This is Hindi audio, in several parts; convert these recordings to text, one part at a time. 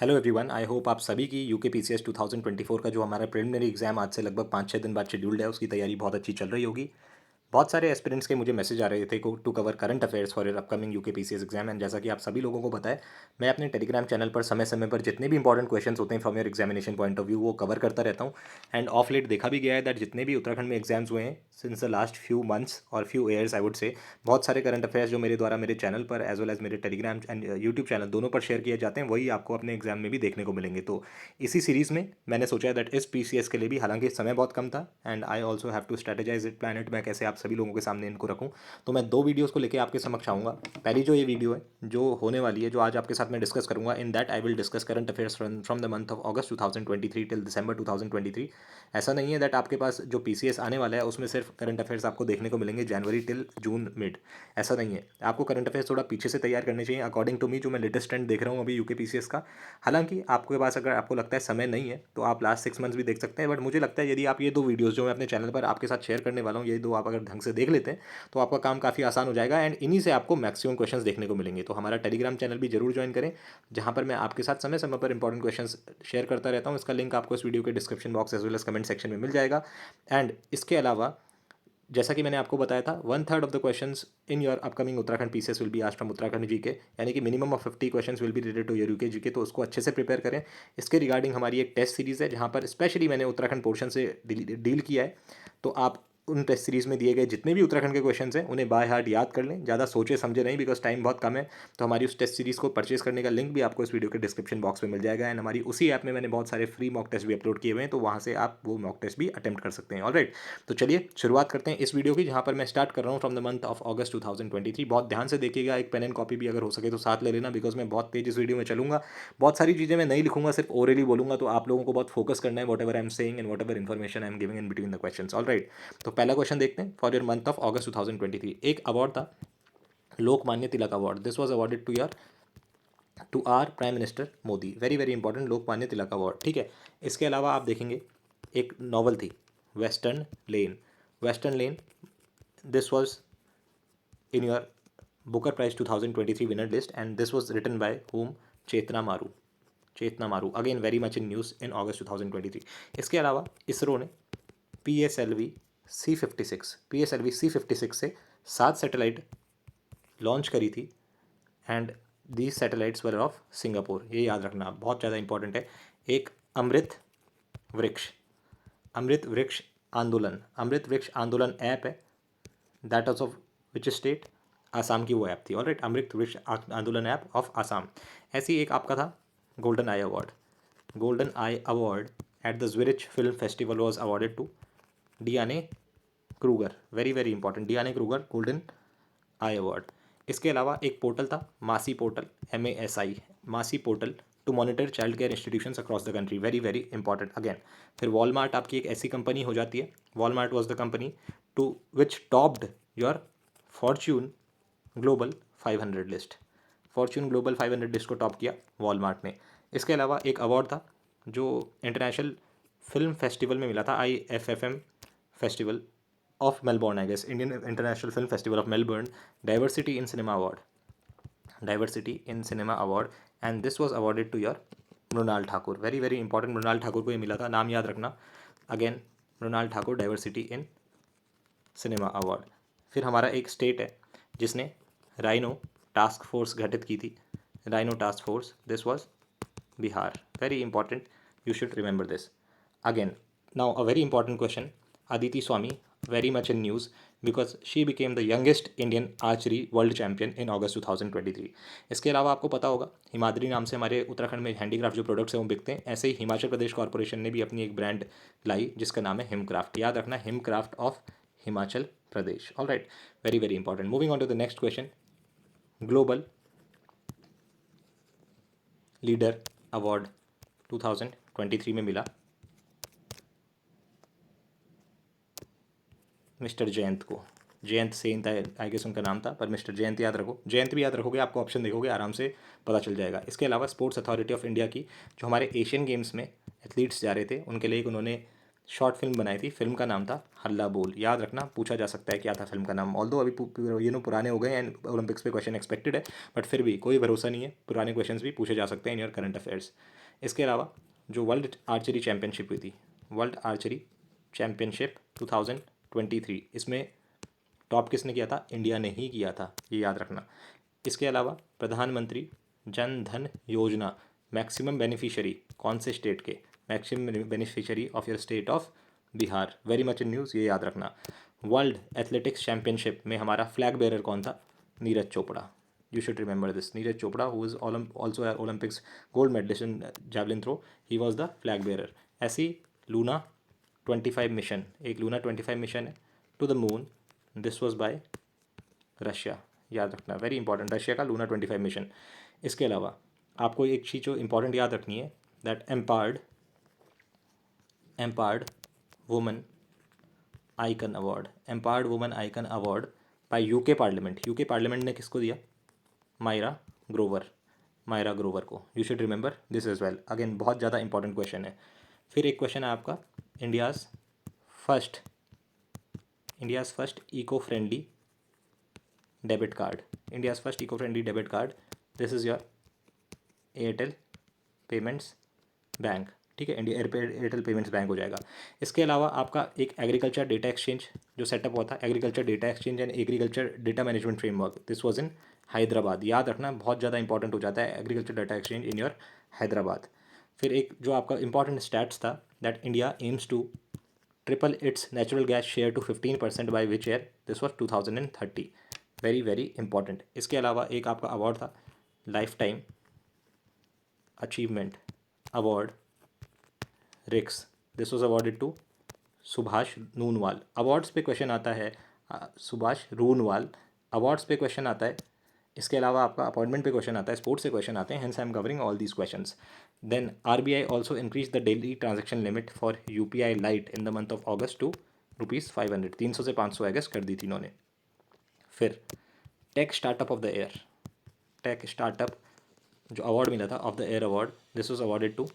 हेलो एवरीवन, आई होप आप सभी की यूके पीसीएस 2024 का जो हमारा प्रिलिमिनरी एग्जाम आज से लगभग 5-6 दिन बाद शेड्यूल्ड है, उसकी तैयारी बहुत अच्छी चल रही होगी। बहुत सारे एस्पिरेंट्स के मुझे मैसेज आ रहे थे to cover current affairs for your upcoming UK PCS exam. And जैसा कि आप सभी लोगों को पता है, मैं अपने टेलीग्राम चैनल पर समय समय पर जितने भी इंपॉर्टेंट क्वेश्चंस होते हैं from your examination point of view वो कवर करता रहता हूँ। एंड ऑफ लेट देखा भी गया है दैट जितने भी उत्तराखंड में एग्जाम्स हुए हैं since the last few months और few years I would say, बहुत सारे करंट अफेयर्स जो मेरे द्वारा मेरे चैनल पर एज वेल एज मेरे टेलीग्राम एंड यूट्यूब चैनल दोनों पर शेयर किए जाते हैं, वही आपको अपने एग्जाम में भी देखने को मिलेंगे। तो इसी सीरीज़ में मैंने सोचा दैट इस पीसीएस के लिए भी, हालांकि समय बहुत कम था and I also have to strategise it, plan it, मैं कैसे आप सभी लोगों के सामने इनको रखूं। तो मैं दो वीडियोस को लेकर आपके समक्ष आऊँगा। पहली जो ये वीडियो है जो होने वाली है, जो आज आपके साथ मैं डिस्कस करूँगा, in that I will discuss current affairs from the month of August 2023 till दिसंबर 2023। ऐसा नहीं है दैट आपके पास जो पीसीएस आने वाला है उसमें सिर्फ करंट अफेयर्स आपको देखने को मिलेंगे जनवरी टिल जून मिड। ऐसा नहीं है, आपको करंट अफेयर्स थोड़ा पीछे से तैयार करने चाहिए अकॉर्डिंग टू मी, जो मैं लेटेस्ट ट्रेंड देख रहा हूँ अभी यूके पीसीएस का। हालांकि आपके पास अगर आपको लगता है समय नहीं है तो आप लास्ट 6 मंथ्स भी देख सकते हैं, बट मुझे लगता है यदि आप ये दो वीडियोस जो मैं अपने चैनल पर आपके साथ शेयर करने वाला हूँ, ये दो आप अगर ढंग से देख लेते हैं तो आपका काम काफ़ी आसान हो जाएगा एंड इन्हीं से आपको मैक्सिमम क्वेश्चंस देखने को मिलेंगे। तो हमारा टेलीग्राम चैनल भी जरूर ज्वाइन करें, जहां पर मैं आपके साथ समय समय पर इंपॉर्टेंट क्वेश्चंस शेयर करता रहता हूं। इसका लिंक आपको इस वीडियो के description box as well as comment section में मिल जाएगा। एंड इसके अलावा, जैसा कि मैंने आपको बताया था, 1/3 of the questions in your upcoming Uttarakhand PCS will be asked from Uttarakhand GK, यानी कि minimum of 50 questions will be related to your UK GK, तो उसको अच्छे से प्रिपेयर करें। इसके रिगार्डिंग हमारी एक टेस्ट सीरीज़ है जहां पर स्पेशली मैंने उत्तराखंड पोर्शन से डील किया है। तो आप उन टेस्ट सीरीज़ में दिए गए जितने भी उत्तराखंड के क्वेश्चंस हैं उन्हें बाय हार्ट याद कर लें, ज़्यादा सोचे समझे नहीं, बिकॉज टाइम बहुत कम है। तो हमारी उस टेस्ट सीरीज़ को परचेज करने का लिंक भी आपको इस वीडियो के डिस्क्रिप्शन बॉक्स में मिल जाएगा एंड हमारी उसी ऐप में मैंने बहुत सारे फ्री मॉक टेस्ट भी अपलोड किए हुए हैं, तो वहाँ से आप वो मॉक टेस्ट भी अटेम्प्ट कर सकते हैं। ऑलराइट, तो चलिए शुरुआत करते हैं इस वीडियो की, जहाँ पर मैं स्टार्ट कर रहा हूँ from the month of August 2023। बहुत ध्यान से देखिएगा, एक पेन एंड कॉपी भी अगर हो सके तो साथ ले लेना, बिकॉज मैं बहुत तेज इस वीडियो में चलूंगा। बहुत सारी चीज़ें मैं नहीं लिखूंगा, सिर्फ ओरली बोलूंगा, तो आप लोगों को बहुत फोकस करना है whatever I am saying and whatever information I am giving in between the question. Alright, तो पहला क्वेश्चन देखते हैं। For your month of August 2023 एक अवार्ड था, Lokmanya Tilak award. This was awarded to our prime minister Modi. Very very important, Lokmanya Tilak award. ठीक है, इसके अलावा आप देखेंगे एक नॉवल थी, western lane. Western lane, this was in your Booker Prize 2023 winner list, and this was written by whom? Chetna Maru. Chetna Maru, again very much in news in August 2023। इसके अलावा इसरो ने P S L V C 56 से 7 सैटेलाइट लॉन्च करी थी and these satellites were of Singapore. ये याद रखना बहुत ज़्यादा इंपॉर्टेंट है। एक अमृत वृक्ष, अमृत वृक्ष आंदोलन, अमृत वृक्ष आंदोलन ऐप है, that of which state? Assam की वो ऐप थी। ऑलराइट, अमृत वृक्ष आंदोलन ऐप ऑफ आसाम। ऐसी एक आपका था golden eye award. Golden eye award at the Zurich film festival was awarded to Diane Kruger. Very very important, Diane Kruger golden eye award. इसके अलावा एक पोर्टल था, MASI portal, MASI, MASI portal, to monitor child care institutions across the country. Very very important again. फिर वॉलमार्ट आपकी एक ऐसी कंपनी हो जाती है, Walmart was the company to which topped your Fortune global 500 list. Fortune global 500 list को टॉप किया वॉलमार्ट ने। इसके अलावा एक अवार्ड था जो इंटरनेशनल फिल्म फेस्टिवल में मिला था, IFFM festival of Melbourne, I guess, Indian international film festival of Melbourne, diversity in cinema award, diversity in cinema award, and this was awarded to your Mrunal Thakur. Very very important, Mrunal Thakur को ये मिला था, नाम याद रखना। Again Mrunal Thakur, diversity in cinema award. फिर हमारा एक स्टेट है जिसने राइनो टास्क फोर्स गठित की थी, rhino task force, this was Bihar. Very important, you should remember this. Again now a very important question, Aditi Swami, very much in news because she became the youngest Indian archery world champion in August 2023। इसके अलावा आपको पता होगा हिमाद्री नाम से हमारे उत्तराखंड में हैंडीक्राफ्ट जो प्रोडक्ट्स हैं वो बिकते हैं। ऐसे ही हिमाचल प्रदेश कॉर्पोरेशन ने भी अपनी एक ब्रांड लाई जिसका नाम है हिमक्राफ्ट। याद रखना, Himcraft of Himachal Pradesh. All right, very very important. Moving on to the next question, global leader award 2023 में मिला मिस्टर जयंत को। जयंत सेन था, आई गेस उनका नाम था, पर मिस्टर जयंत याद रखो, जयंत भी याद रखोगे, आपको ऑप्शन देखोगे आराम से पता चल जाएगा। इसके अलावा स्पोर्ट्स अथॉरिटी ऑफ इंडिया की जो हमारे एशियन गेम्स में एथलीट्स जा रहे थे उनके लिए एक उन्होंने शॉर्ट फिल्म बनाई थी, फिल्म का नाम था हल्ला बोल। याद रखना, पूछा जा सकता है क्या था फिल्म का नाम। ऑल्दो अभी पुराने हो गए एंड ओलंपिक्स पे क्वेश्चन एक्सपेक्टेड है, बट फिर भी कोई भरोसा नहीं है, पुराने क्वेश्चन भी पूछे जा सकते हैं इन योर करंट अफेयर्स। इसके अलावा जो वर्ल्ड आर्चरी चैम्पियनशिप हुई थी, वर्ल्ड आर्चरी चैम्पियनशिप 2023, इसमें टॉप किसने किया था? इंडिया ने ही किया था, ये याद रखना। इसके अलावा प्रधानमंत्री जन धन योजना मैक्सिमम बेनिफिशियरी कौन से स्टेट के? Maximum beneficiary of your state of Bihar, very much in news, ये याद रखना। वर्ल्ड एथलेटिक्स चैम्पियनशिप में हमारा फ्लैग बेरर कौन था? Neeraj Chopra, you should remember this. Neeraj Chopra who is also Olympics gold medallist in javelin throw, he was the flag bearer. ऐसी लूना 25 मिशन, एक लूना 25 मिशन है to the moon, this was by Russia, याद रखना, वेरी इंपॉर्टेंट, रशिया का लूना 25 मिशन। इसके अलावा आपको एक चीज़ जो इंपॉर्टेंट याद रखनी है, that empowered woman icon award, empowered woman icon award by UK parliament. UK parliament ने किसको दिया? मायरा ग्रोवर, मायरा ग्रोवर को। You should remember this is well, again बहुत ज़्यादा इंपॉर्टेंट क्वेश्चन है। फिर एक क्वेश्चन है आपका, India's first eco friendly debit card, India's first eco friendly debit card, this is your Airtel payments bank. ठीक है, इंडिया एयरटेल पेमेंट्स बैंक हो जाएगा। इसके अलावा आपका एक एग्रीकल्चर डेटा एक्सचेंज जो सेटअप हुआ था, agriculture data exchange and agriculture data management framework, this was in Hyderabad. याद रखना, बहुत ज़्यादा इंपॉर्टेंट हो जाता है agriculture data exchange in your Hyderabad. फिर एक जो आपका इंपॉर्टेंट स्टैट्स था, that India aims to triple its natural gas share to 15% by which year, this was 2030, very very important. इसके अलावा एक आपका अवार्ड था, life time achievement award RICS, this was awarded to Subhash Noonwal. Awards पे क्वेश्चन आता है, सुभाष रूनवाल, अवार्ड्स पे क्वेश्चन आता है। इसके अलावा आपका अपॉइंटमेंट पे क्वेश्चन आता है, स्पोर्ट्स से क्वेश्चन आते हैं, hence I am covering all these questions. Then RBI also increase the daily transaction limit for UPI lite in the month of August to ₹500, 300 से 500 अगस्त कर दी थी इन्होंने। फिर tech startup of the year, tech startup जो अवार्ड मिला था of the year award, this was awarded to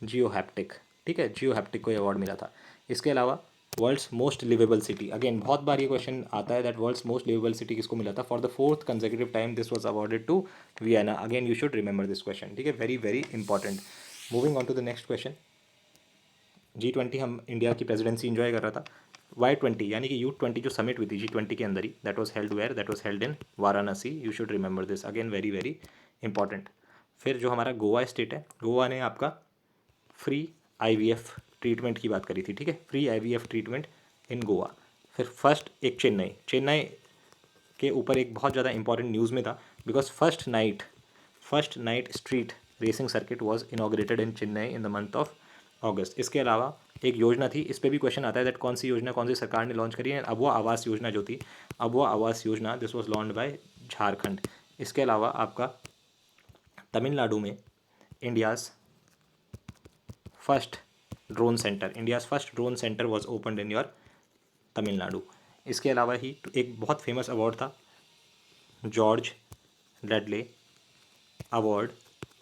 Jio Haptik. ठीक है, जियो हैप्टिक को अवार्ड मिला था। इसके अलावा world's most liveable city, again बहुत बार ये क्वेश्चन आता है that world's most liveable city किसको मिला था? For the 4th consecutive time this was awarded to Vienna, again you should remember this question. ठीक है, very very important. Moving on to the next question, G20 हम इंडिया की प्रेसिडेंसी इंजॉय कर रहा था, Y20 यानी कि U20 जो समिट हुई थी G20 के अंदर ही, that was held where, that was held in Varanasi, you should remember this, again very very important. फिर जो हमारा गोवा स्टेट है, गोवा ने आपका फ्री आईवीएफ ट्रीटमेंट की बात करी थी। ठीक है, फ्री आईवीएफ ट्रीटमेंट इन गोवा। फिर फर्स्ट एक चेन्नई के ऊपर एक बहुत ज़्यादा इंपॉर्टेंट न्यूज़ में था, because first night street racing circuit was inaugurated in Chennai in the month of अगस्त। इसके अलावा एक योजना थी, इस पर भी क्वेश्चन आता है दैट कौन सी योजना कौन सी सरकार ने लॉन्च करी है? अबुआ आवास योजना जो थी, Abua Awas Yojana, this was launch by Jharkhand. इसके अलावा आपका तमिलनाडु में India's first drone centre was opened in your Tamil Nadu. इसके अलावा ही एक बहुत फेमस अवार्ड था, George Ledley award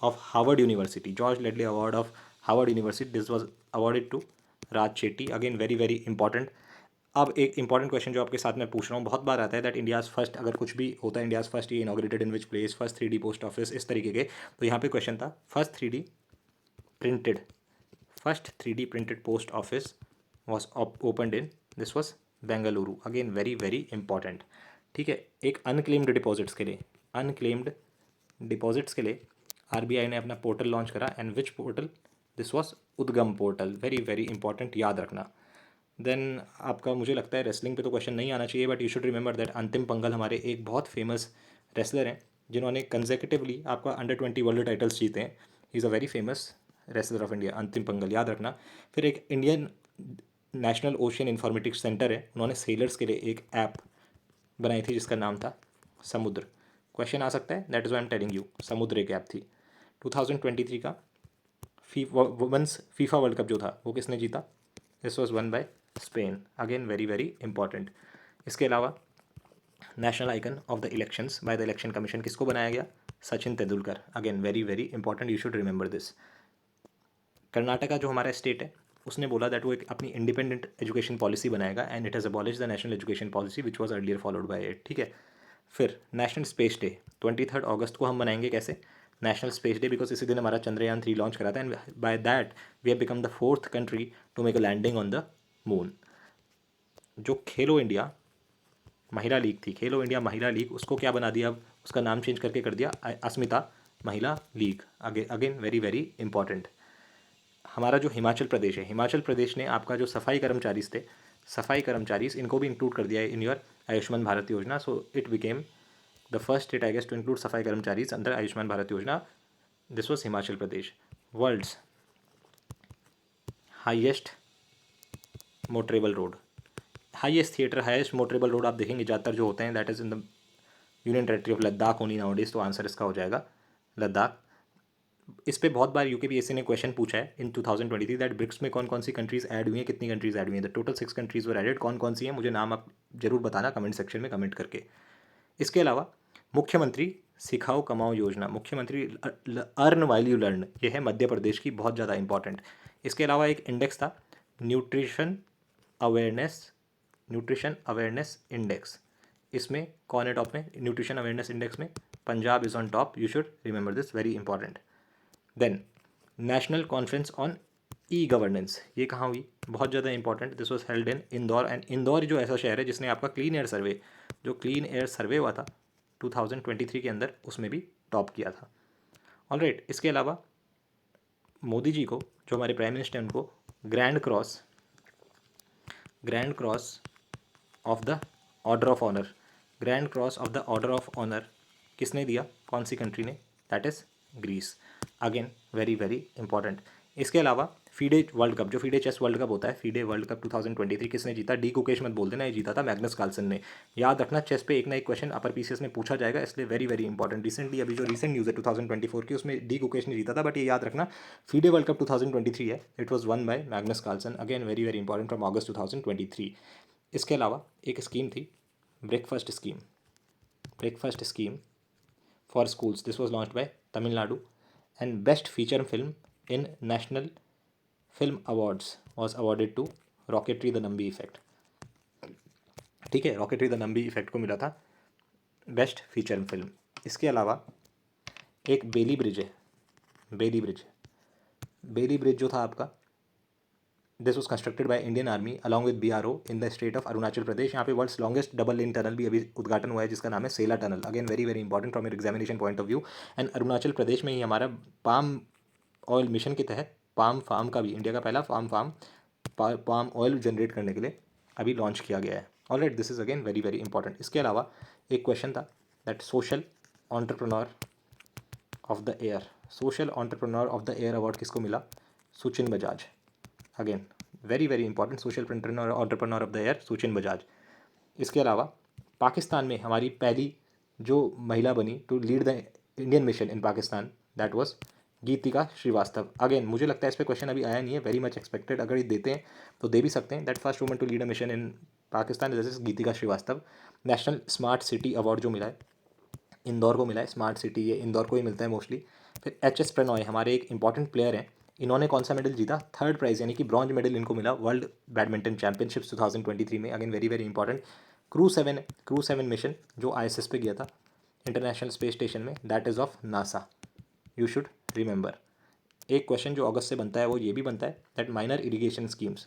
of Harvard university, George Ledley award of Harvard university, this was awarded to Raj Shetty, again very very important. अब एक इंपॉर्टेंट क्वेश्चन जो आपके साथ मैं पूछ रहा हूँ, बहुत बार आता है दैट इंडियाज़ फर्स्ट, अगर कुछ भी होता है इंडियाज़ फर्स्ट ये inaugurated in which place, first 3D post office, इस तरीके के। तो यहाँ पे क्वेश्चन था, printed first 3D printed post office was opened in, this was Bengaluru, again very very important. ठीक है, एक अनक्लेम्ड डिपॉजिट्स के लिए आरबीआई ने अपना पोर्टल लॉन्च करा, and which portal? This was उद्गम पोर्टल, वेरी वेरी इंपॉर्टेंट, याद रखना। देन आपका मुझे लगता है रेसलिंग पे तो क्वेश्चन नहीं आना चाहिए, but you should remember that अंतिम पंगल हमारे एक बहुत फेमस रेसलर हैं जिन्होंने कंसेक्यूटिवली आपका अंडर 20 वर्ल्ड टाइटल्स जीते हैं, he is a very famous wrestler of India, अंतिम पंगल, याद रखना। फिर एक Indian national ocean informatics centre है, उन्होंने सेलर्स के लिए एक ऐप बनाई थी जिसका नाम था समुद्र। क्वेश्चन आ सकता है, that is why I am telling you, समुद्र एक ऐप थी। 2023 का वुमेंस फीफा वर्ल्ड कप जो था वो किसने जीता? This was won bye Spain, again very very important. इसके अलावा national icon of the elections by the election commission किसको बनाया गया? Sachin Tendulkar, again very very important, you should remember this. Karnataka जो हमारा स्टेट है, उसने बोला दैट वो एक अपनी इंडिपेंडेंट एजुकेशन पॉलिसी बनाएगा and it has abolish the national education policy which was earlier followed by it, ठीक है। फिर नेशनल स्पेस डे 23 अगस्त को हम मनाएंगे कैसे, नेशनल स्पेस डे, बिकॉज इसी दिन हमारा चंद्रयान 3 लॉन्च करा था and by that we have become the 4th country to make a landing on the moon. जो खेलो इंडिया महिला लीग थी, खेलो इंडिया महिला लीग, उसको क्या बना दिया, अब उसका नाम चेंज करके कर दिया अस्मिता महिला league. Again very very important. हमारा जो हिमाचल प्रदेश है, हिमाचल प्रदेश ने आपका जो सफाई कर्मचारी थे, सफाई कर्मचारी इनको भी इंक्लूड कर दिया है in your Ayushman Bharat Yojana. So it became the first state I guess to include safai karmachari under Ayushman Bharat Yojana. This was Himachal Pradesh. World's highest motorable road, highest theatre, highest motorable road आप देखेंगे ज़्यादातर जो होते हैं that is in the union territory of Ladakh only nowadays, तो आंसर इसका हो जाएगा लद्दाख। इस पे बहुत बार यूकेपीएससी ने क्वेश्चन पूछा है इन 2023 दैट ब्रिक्स में कौन कौन सी कंट्रीज ऐड हुई हैं, कितनी कंट्रीज ऐड हुई हैं, the total 6 countries were added. कौन कौन सी हैं मुझे नाम आप जरूर बताना कमेंट सेक्शन में कमेंट करके। इसके अलावा मुख्यमंत्री सिखाओ कमाओ योजना, मुख्यमंत्री अर्न वाइल यू लर्न, ये है मध्य प्रदेश की, बहुत ज़्यादा इंपॉर्टेंट। इसके अलावा एक इंडेक्स था nutrition awareness, nutrition awareness index, इसमें कौन है टॉप में, न्यूट्रिशन अवेयरनेस इंडेक्स में Punjab is on top, you should remember this, very important. Then national conference on e governance, ये कहाँ हुई, बहुत ज़्यादा important, this was held in Indore. And Indore जो ऐसा शहर है जिसने आपका क्लीन एयर सर्वे, जो क्लीन एयर सर्वे हुआ था 2023 के अंदर, उसमें भी टॉप किया था। ऑलराइट, इसके अलावा मोदी जी को, जो हमारे प्राइम मिनिस्टर हैं, उनको grand cross of the order of honour, grand cross of the order of honour किसने दिया, कौन सी कंट्री ने, that is Greece. Again very very important. इसके अलावा फीडे वर्ल्ड कप, जो फीडे चेस वर्ल्ड कप होता है, फीडे वर्ल्ड कप 2023 किसने जीता, डी कुकेश मत बोल देना, ये जीता था मैग्नस कार्लसन ने। याद रखना चेस पे एक ना एक क्वेश्चन अपर पीसीएस में पूछा जाएगा, इसलिए वेरी वेरी इंपॉर्टेंट। रिसेंटली अभी जो रिसेंट न्यूज़ है 2024 की, उसमें डी कुकेश ने जीता था, बट ये याद रखना फीडे वर्ल्ड कप 2023 है, it was won by Magnus Carlsen. Again very very important from August 2023। इसके अलावा एक स्कीम थी breakfast scheme, breakfast scheme for schools, this was launched by Tamil Nadu. And best feature film in national film awards was awarded to Rocketry The Nambi Effect, ठीक है, रॉकेटरी द नंबी इफेक्ट को मिला था बेस्ट फीचर फिल्म। इसके अलावा एक बेली ब्रिज है, बेली ब्रिज, बेली ब्रिज जो था आपका, this was constructed by Indian army along with BRO in the state of Arunachal Pradesh. यहाँ पे world's longest double lane tunnel भी अभी उद्घाटन हुआ है जिसका नाम है Sela tunnel. Again very very important from your examination point of view. And Arunachal Pradesh में ही हमारा पाम ऑयल मिशन के तहत पाम फार्म का भी, इंडिया का पहला फार्म पाम ऑयल जनरेट करने के लिए अभी लॉन्च किया गया है। Alright, this is again very very important. इसके अलावा एक क्वेश्चन था that social entrepreneur of the year, social entrepreneur of the year award किसको मिला, Suchin Bajaj. Again very very important, social entrepreneur of the year Suchin Bajaj. इसके अलावा पाकिस्तान में हमारी पहली जो महिला बनी to lead the Indian mission in Pakistan, that was Geetika Srivastava. Again मुझे लगता है इस पर क्वेश्चन अभी आया नहीं है, वेरी मच एक्सपेक्टेड, अगर ये देते हैं तो दे भी सकते हैं। That first woman to lead a mission in Pakistan जैसे Geetika Srivastava. National smart city award जो मिला है इंदौर को मिला है, स्मार्ट सिटी ये इंदौर को ही मिलता है मोस्टली। फिर एच एस प्रणॉय हमारे एक इंपॉर्टेंट प्लेयर हैं, इन्होंने कौन सा मेडल जीता, थर्ड प्राइज यानी कि ब्रॉन्ज मेडल इनको मिला वर्ल्ड बैडमिंटन चैंपियनशिप्स 2023 में। Again very very important. Crew 7 mission जो आईएसएस पे गया था इंटरनेशनल स्पेस स्टेशन में, that is of NASA, you should remember. एक क्वेश्चन जो अगस्त से बनता है वो ये भी बनता है that minor irrigation schemes,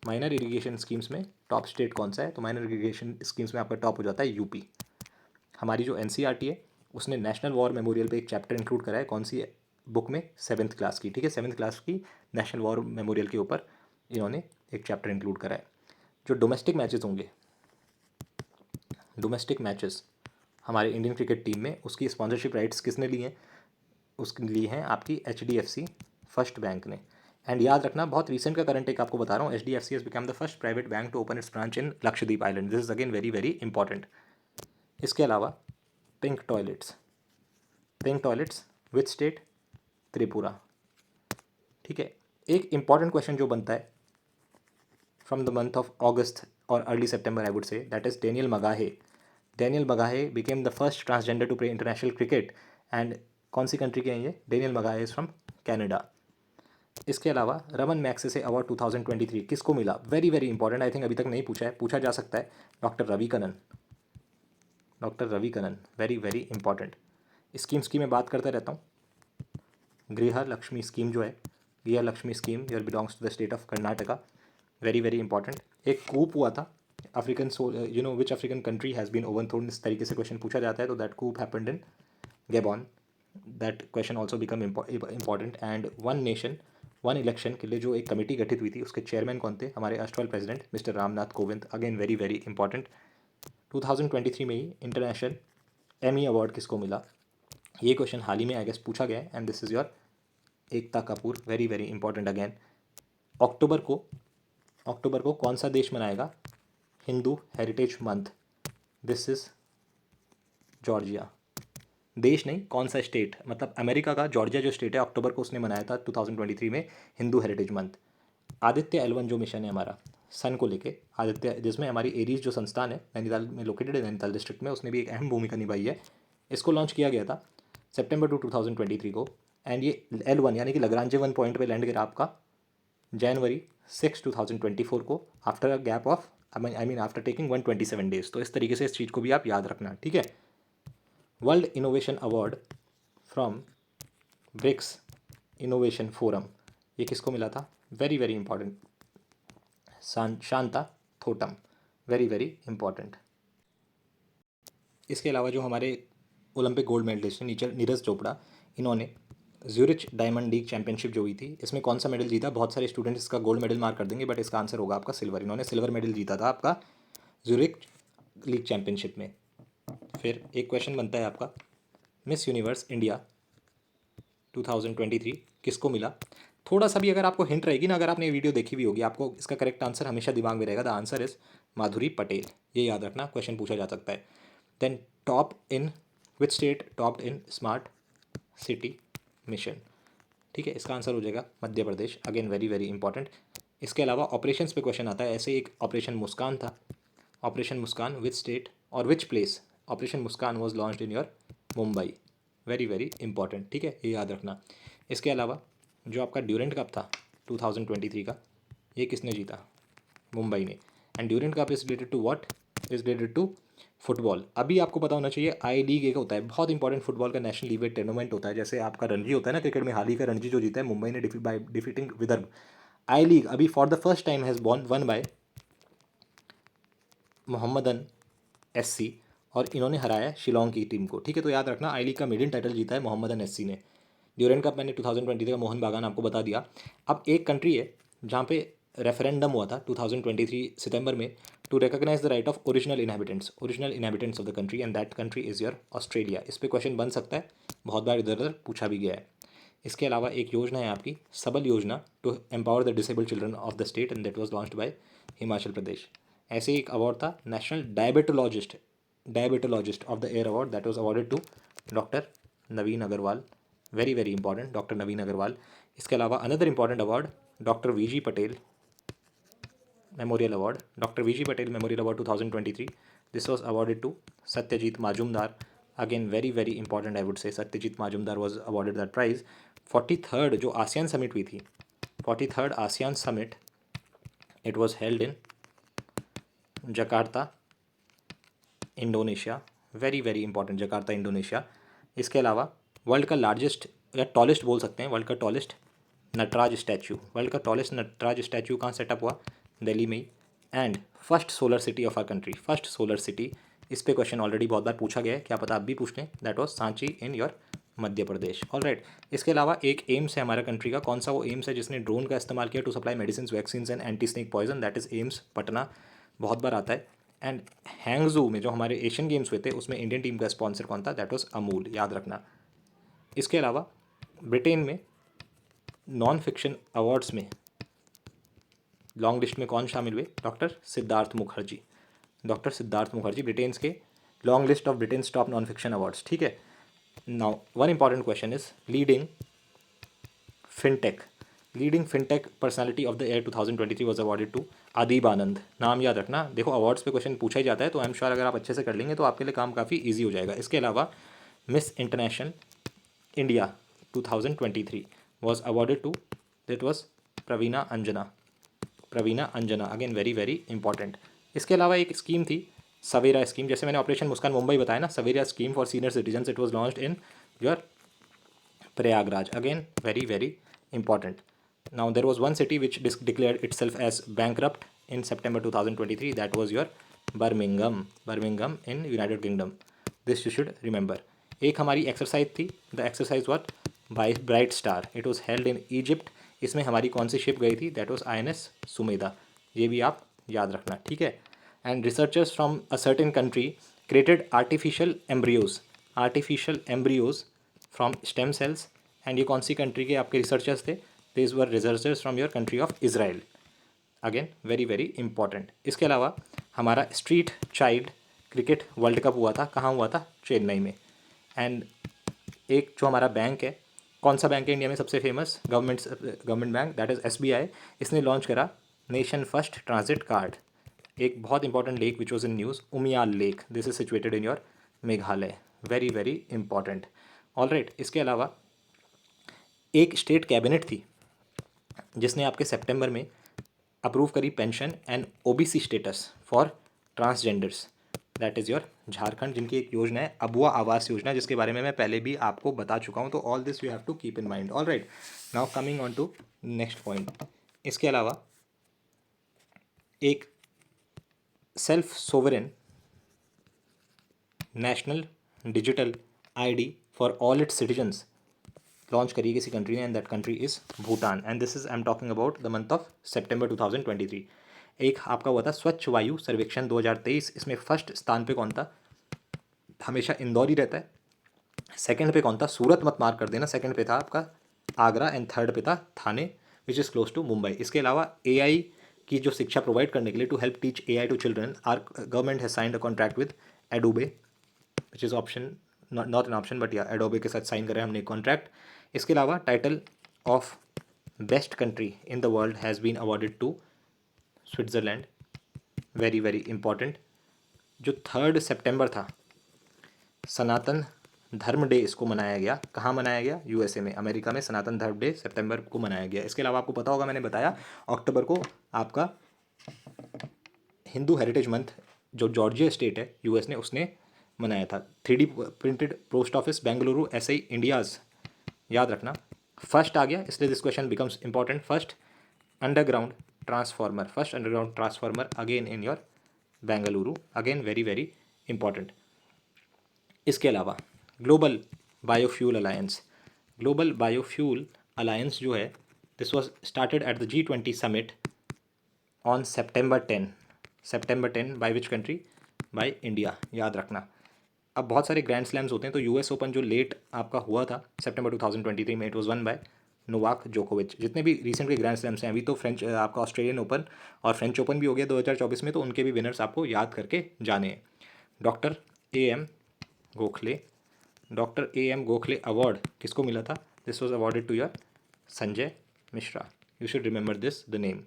minor irrigation schemes में टॉप स्टेट कौन सा है, तो माइनर इरीगेशन स्कीम्स में आपका टॉप हो जाता है यूपी। हमारी जो एनसीईआरटी है उसने नेशनल वॉर मेमोरियल पे एक चैप्टर इंक्लूड करा है, कौन सी बुक में, 7th क्लास की, ठीक है, 7th क्लास की नेशनल वॉर मेमोरियल के ऊपर इन्होंने एक चैप्टर इंक्लूड करा है। जो डोमेस्टिक मैचेस होंगे, डोमेस्टिक मैचेस हमारे इंडियन क्रिकेट टीम में, उसकी स्पॉन्सरशिप राइट्स किसने ली हैं, उसके लिए हैं आपकी HDFC फर्स्ट बैंक ने। एंड याद रखना बहुत रिसेंट का करंट एक आपको बता रहा हूँ, HDFC has become the first private bank to open its branch in Lakshadweep island, this is again very very important. इसके अलावा pink toilets, pink toilets with state, Tripura, ठीक है। एक इंपॉर्टेंट क्वेश्चन जो बनता है from the month of August और early September I would say, that is Daniel McGahey, Daniel McGahey became the first transgender to play international cricket. And कौन सी कंट्री के हैं ये, Daniel Magahe is from Canada. इसके अलावा रमन मैग्सेसे अवार्ड 2023 किसको मिला? Very very important, I think अभी तक नहीं पूछा है, पूछा जा सकता है। Doctor Ravi Kannan, doctor Ravi Kannan, very very important. Schemes की मैं बात करता रहता हूँ। गृह लक्ष्मी स्कीम जो है, Griha Lakshmi scheme yeah belongs to the state of Karnataka, very very important. एक कूप हुआ था African you know which African country has been overthrown, इस तरीके से क्वेश्चन पूछा जाता है, तो that coup happened in Gabon. That question also become important. And one nation one election के लिए जो एक कमेटी गठित हुई थी, उसके चेयरमैन कौन थे? हमारे erstwhile president mister Ramnath Kovind, again very very important. 2023 में ही इंटरनेशनल एमी अवार्ड किसको मिला? ये क्वेश्चन हाल ही में आई गेस पूछा गया है, and this is your Ekta Kapoor, very very important again. अक्टूबर को कौन सा देश मनाएगा Hindu heritage month? This is Georgia. देश नहीं, कौन सा स्टेट, मतलब अमेरिका का जॉर्जिया जो स्टेट है, अक्टूबर को उसने मनाया था 2023 में Hindu heritage month. Aditya L1 जो मिशन है हमारा सन को लेके, आदित्य, जिसमें हमारी एरीज जो संस्थान है नैनीताल में लोकेटेड है, नैनीताल डिस्ट्रिक्ट में, उसने भी एक अहम भूमिका निभाई है। इसको लॉन्च किया गया था सितंबर 2023 को, एंड ये L1 यानी कि लगरांजे 1 पॉइंट पे लैंड गिरा आपका जनवरी 6 2024 को, after a gap of I mean after taking 127 days. तो इस तरीके से इस चीज़ को भी आप याद रखना, ठीक है। World innovation award from BRICS innovation forum, ये किसको मिला था? Very very important, Shanta Thoutam, very very important. इसके अलावा जो हमारे ओलंपिक गोल्ड मेडलिस्ट हैं नीरज चोपड़ा, इन्होंने ज्यूरिच डायमंड लीग चैंपियनशिप जो हुई थी, इसमें कौन सा मेडल जीता? बहुत सारे स्टूडेंट्स इसका गोल्ड मेडल मार्क कर देंगे, बट इसका आंसर होगा आपका सिल्वर। इन्होंने सिल्वर मेडल जीता था आपका ज्यूरिच लीग चैंपियनशिप में। फिर एक क्वेश्चन बनता है आपका, मिस यूनिवर्स इंडिया 2023 किसको मिला? थोड़ा सा भी अगर आपको हिंट रहेगी ना, अगर आपने ये वीडियो देखी भी होगी, आपको इसका करेक्ट आंसर हमेशा दिमाग में रहेगा। The answer is Madhuri Patel, ये याद रखना, क्वेश्चन पूछा जा सकता है। Then top in which state topped in smart city mission, ठीक है, इसका आंसर हो जाएगा Madhya Pradesh, again very very important. इसके अलावा ऑपरेशंस पे क्वेश्चन आता है, ऐसे एक ऑपरेशन मुस्कान था, ऑपरेशन मुस्कान विच स्टेट और which place operation Muskan was launched in your Mumbai, very very important, ठीक है, ये याद रखना। इसके अलावा जो आपका ड्यूरेंट कप था 2023 का, ये किसने जीता? मुंबई ने। And Durand cup is related to what? Is related to football. अभी आपको पता होना चाहिए आई लीग एक होता है बहुत इंपॉर्टेंट फुटबॉल का नेशनल लीग टूर्नामेंट होता है, जैसे आपका रणजी होता है ना क्रिकेट में, हाल ही का रणजी जो जीता है मुंबई ने by defeating Vidarbha. I league अभी for the first time has won by Mohammedan SC, और इन्होंने हराया शिलोंग की टीम को, ठीक है। तो याद रखना आई लीग का मिडिल टाइटल जीता है मोहम्मदन SC ने। ड्यूरेंट कप मैंने 2023 का मोहन बागान आपको बता दिया। अब एक कंट्री है जहाँ पे रेफरेंडम हुआ था 2023 सितंबर में, to recognise the right of original inhabitants of the country, and that country is your Australia. इस पर क्वेश्चन बन सकता है, बहुत बार इधर उधर पूछा भी गया है। इसके अलावा एक योजना है आपकी Sabal Yojana, to empower the disabled children of the state, and that was launched by Himachal Pradesh. ऐसे ही एक अवार्ड था national diabetologist of the year award, that was awarded to doctor Naveen Agarwal, very very important, doctor Naveen Agarwal. इसके अलावा another important award doctor VG Patel memorial award, doctor VG Patel memorial award 2023, this was awarded to Satyajit Majumdar, again very very important, I would say Satyajit Majumdar was awarded that prize. 43rd जो आसियान समिट हुई थी, 43rd ASEAN summit, it was held in Jakarta Indonesia, very very important, Jakarta Indonesia. इसके अलावा वर्ल्ड का लार्जेस्ट या टॉलेस्ट बोल सकते हैं, वर्ल्ड का टॉलेस्ट नटराज स्टैचू, वर्ल्ड का टॉलेस्ट नटराज स्टैचू कहाँ सेटअप हुआ? दिल्ली में ही। And first solar city of our country, first solar city, इस पे क्वेश्चन ऑलरेडी बहुत बार पूछा गया है, क्या पता आप भी पूछ लें, that was Sanchi in your Madhya Pradesh, all right. इसके अलावा एक एम्स है हमारा कंट्री का, कौन सा वो एम्स है जिसने ड्रोन का इस्तेमाल किया to supply medicine, vaccine and anti snake poison? That is AIIMS Patna, बहुत बार आता है। एंड हैंगजू में जो हमारे एशियन गेम्स हुए थे, उसमें इंडियन टीम का स्पॉन्सर कौन था? दैट वॉज अमूल, याद रखना। इसके अलावा ब्रिटेन में नॉन फिक्शन अवार्ड्स में लॉन्ग लिस्ट में कौन शामिल हुए? Doctor Siddhartha Mukherjee, doctor Siddhartha Mukherjee, Britain के long list of Britain's top non fiction awards, ठीक है। Now one important question is leading fintech personality of the year 2023 was awarded to Adeeb Anand, नाम याद रखना। देखो अवार्ड्स पे क्वेश्चन पूछा ही जाता है, तो आई एम श्योर अगर आप अच्छे से कर लेंगे तो आपके लिए काम काफ़ी ईजी हो जाएगा। इसके अलावा miss international India 2023 was awarded to that was Praveena Anjana, again very very important. इसके अलावा एक स्कीम थी सवेरा स्कीम, जैसे मैंने ऑपरेशन मुस्कान मुंबई बताया ना, Savera scheme for senior citizens, it was launched in your Prayagraj, again very very important. Now there was one city which declared itself as bankrupt in September 2023, that was your Birmingham in United Kingdom. This you should remember. एक हमारी एक्सरसाइज थी, the exercise what by bright star, it was held in Egypt. इसमें हमारी कौन सी शिप गई थी, दैट वॉज INS सुमेधा, ये भी आप याद रखना, ठीक है। And researchers from a certain country created artificial embryos from stem cells, and ये कौन सी कंट्री के आपके रिसर्चर्स थे, this were researchers from your country of Israel, again very very important. इसके अलावा हमारा street child cricket world cup हुआ था, कहाँ हुआ था, चेन्नई में। एंड एक जो हमारा बैंक है, कौन सा बैंक है इंडिया में सबसे famous government bank, that is SBI, इसने लॉन्च करा नेशन फर्स्ट ट्रांजिट कार्ड। एक बहुत important lake which was in news, Umiyal lake, this is situated in your Meghalaya, very very important. All right, इसके अलावा एक स्टेट कैबिनेट थी जिसने आपके सितंबर में अप्रूव करी pension and OBC status for transgenders, that is your Jharkhand, जिनकी एक योजना है अबुआ आवास योजना, जिसके बारे में मैं पहले भी आपको बता चुका हूँ। तो all this you have to keep in mind. All right, now coming on to next point. इसके अलावा एक self sovereign national digital ID for all its citizens launch करी किसी कंट्री ने, and that country is Bhutan, and this is I am talking about the month of September 2023। एक आपका हुआ था स्वच्छ वायु सर्वेक्षण 2023, इसमें फर्स्ट स्थान पे कौन था, हमेशा इंदौर ही रहता है। सेकंड पे कौन था, सूरत मत मार्क कर देना, सेकंड पे था आपका आगरा, एंड थर्ड पे था Thane which is close to Mumbai. इसके अलावा AI की जो शिक्षा प्रोवाइड करने के लिए, to help teach AI to children, our government has signed a contract with Adobe, which is option not an option but या एडोबे के साथ साइन करें हमने कॉन्ट्रैक्ट। इसके अलावा title of best country in the world has been awarded to Switzerland, very very important. जो 3 सितंबर था, सनातन धर्म डे इसको मनाया गया, कहाँ मनाया गया, USA में, अमेरिका में सनातन धर्म डे सितंबर को मनाया गया। इसके अलावा आपको पता होगा, मैंने बताया अक्टूबर को आपका हिंदू हेरिटेज मंथ जो जॉर्जिया स्टेट है US ने, उसने मनाया था। 3D printed post office Bengaluru SI India's, याद रखना फर्स्ट आ गया, इसलिए this question becomes important. First underground transformer again in your Bengaluru, again very very important. इसके अलावा ग्लोबल बायोफ्यूल अलायंस जो है, this was started at the G20 summit on September 10 by which country, by India, याद रखना। अब बहुत सारे ग्रैंड स्लैम्स होते हैं, तो US ओपन जो लेट आपका हुआ था सितंबर 2023 में, it was won bye Novak जोकोविच। जितने भी रिसेंट के ग्रैंड स्लैम्स हैं, अभी तो फ्रेंच आपका ऑस्ट्रेलियन ओपन और फ्रेंच ओपन भी हो गया 2024 में, तो उनके भी विनर्स आपको याद करके जाने हैं। Doctor A M Gokhale award किसको मिला था, this was awarded to your Sanjay Mishra, you should remember this the name.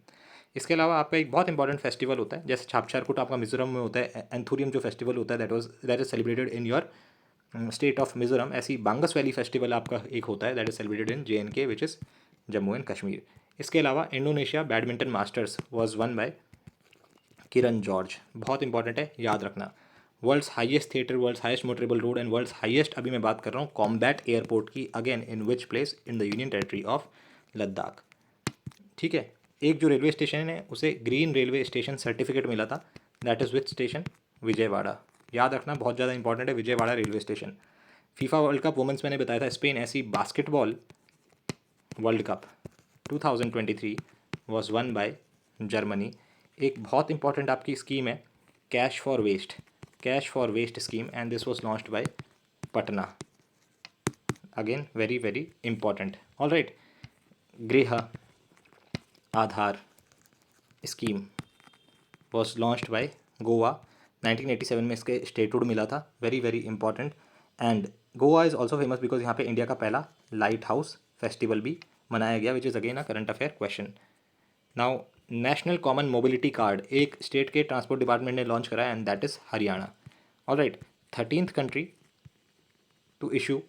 इसके अलावा आपका एक बहुत इंपॉर्टेंट फेस्टिवल होता है, जैसे छापछारकुट आपका मिजोरम में होता है, एंथुरियम जो फेस्टिवल होता है that is celebrated in your state of Mizoram. ऐसी बांगस वैली फेस्टिवल आपका एक होता है, that is celebrated in JNK which is Jammu and Kashmir. इसके अलावा Indonesia badminton masters was won by Kiran George, बहुत इंपॉर्टेंट है, याद रखना। World's highest theatre, world's highest motorable road and world's highest, अभी मैं बात कर रहा हूँ कॉम्बैट एयरपोर्ट की, again in which place, in the union territory of Ladakh, ठीक है। एक जो रेलवे स्टेशन है उसे ग्रीन रेलवे स्टेशन सर्टिफिकेट मिला था, that is which station, Vijayawada, याद रखना, बहुत ज़्यादा इंपॉर्टेंट है Vijayawada railway station. FIFA world cup women's मैंने बताया था स्पेन, ऐसी basketball world cup 2023 was won by Germany. एक बहुत इंपॉर्टेंट आपकी स्कीम है cash for waste scheme, and this was launched by Patna, again very very important. All right, Griha Aadhar scheme was launched by Goa, 1987 में इसके स्टेटहुड मिला था, very very important. And Goa is also famous because यहाँ पे इंडिया का पहला लाइट हाउस फेस्टिवल भी मनाया गया, which is again a current affair question. Now national common mobility card एक स्टेट के ट्रांसपोर्ट डिपार्टमेंट ने लॉन्च करा, and that is Haryana. All right, 13th country to issue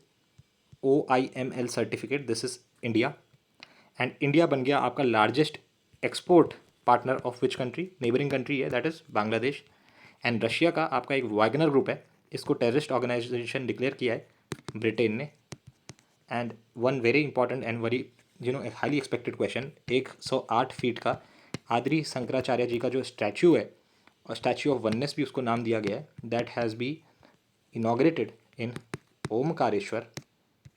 OIML certificate, this is India, and India बन गया आपका largest export partner of which country, neighbouring country है, that is Bangladesh. And Russia का आपका एक वैगनर ग्रुप है, इसको टेररिस्ट ऑर्गेनाइजेशन डिक्लेयर किया है ब्रिटेन ने। And one very important and very highly expected question, 108 feet का आदि शंकराचार्य जी का जो स्टैचू है, और स्टैचू ऑफ वननेस भी उसको नाम दिया गया है, that has be inaugurated in Omkareshwar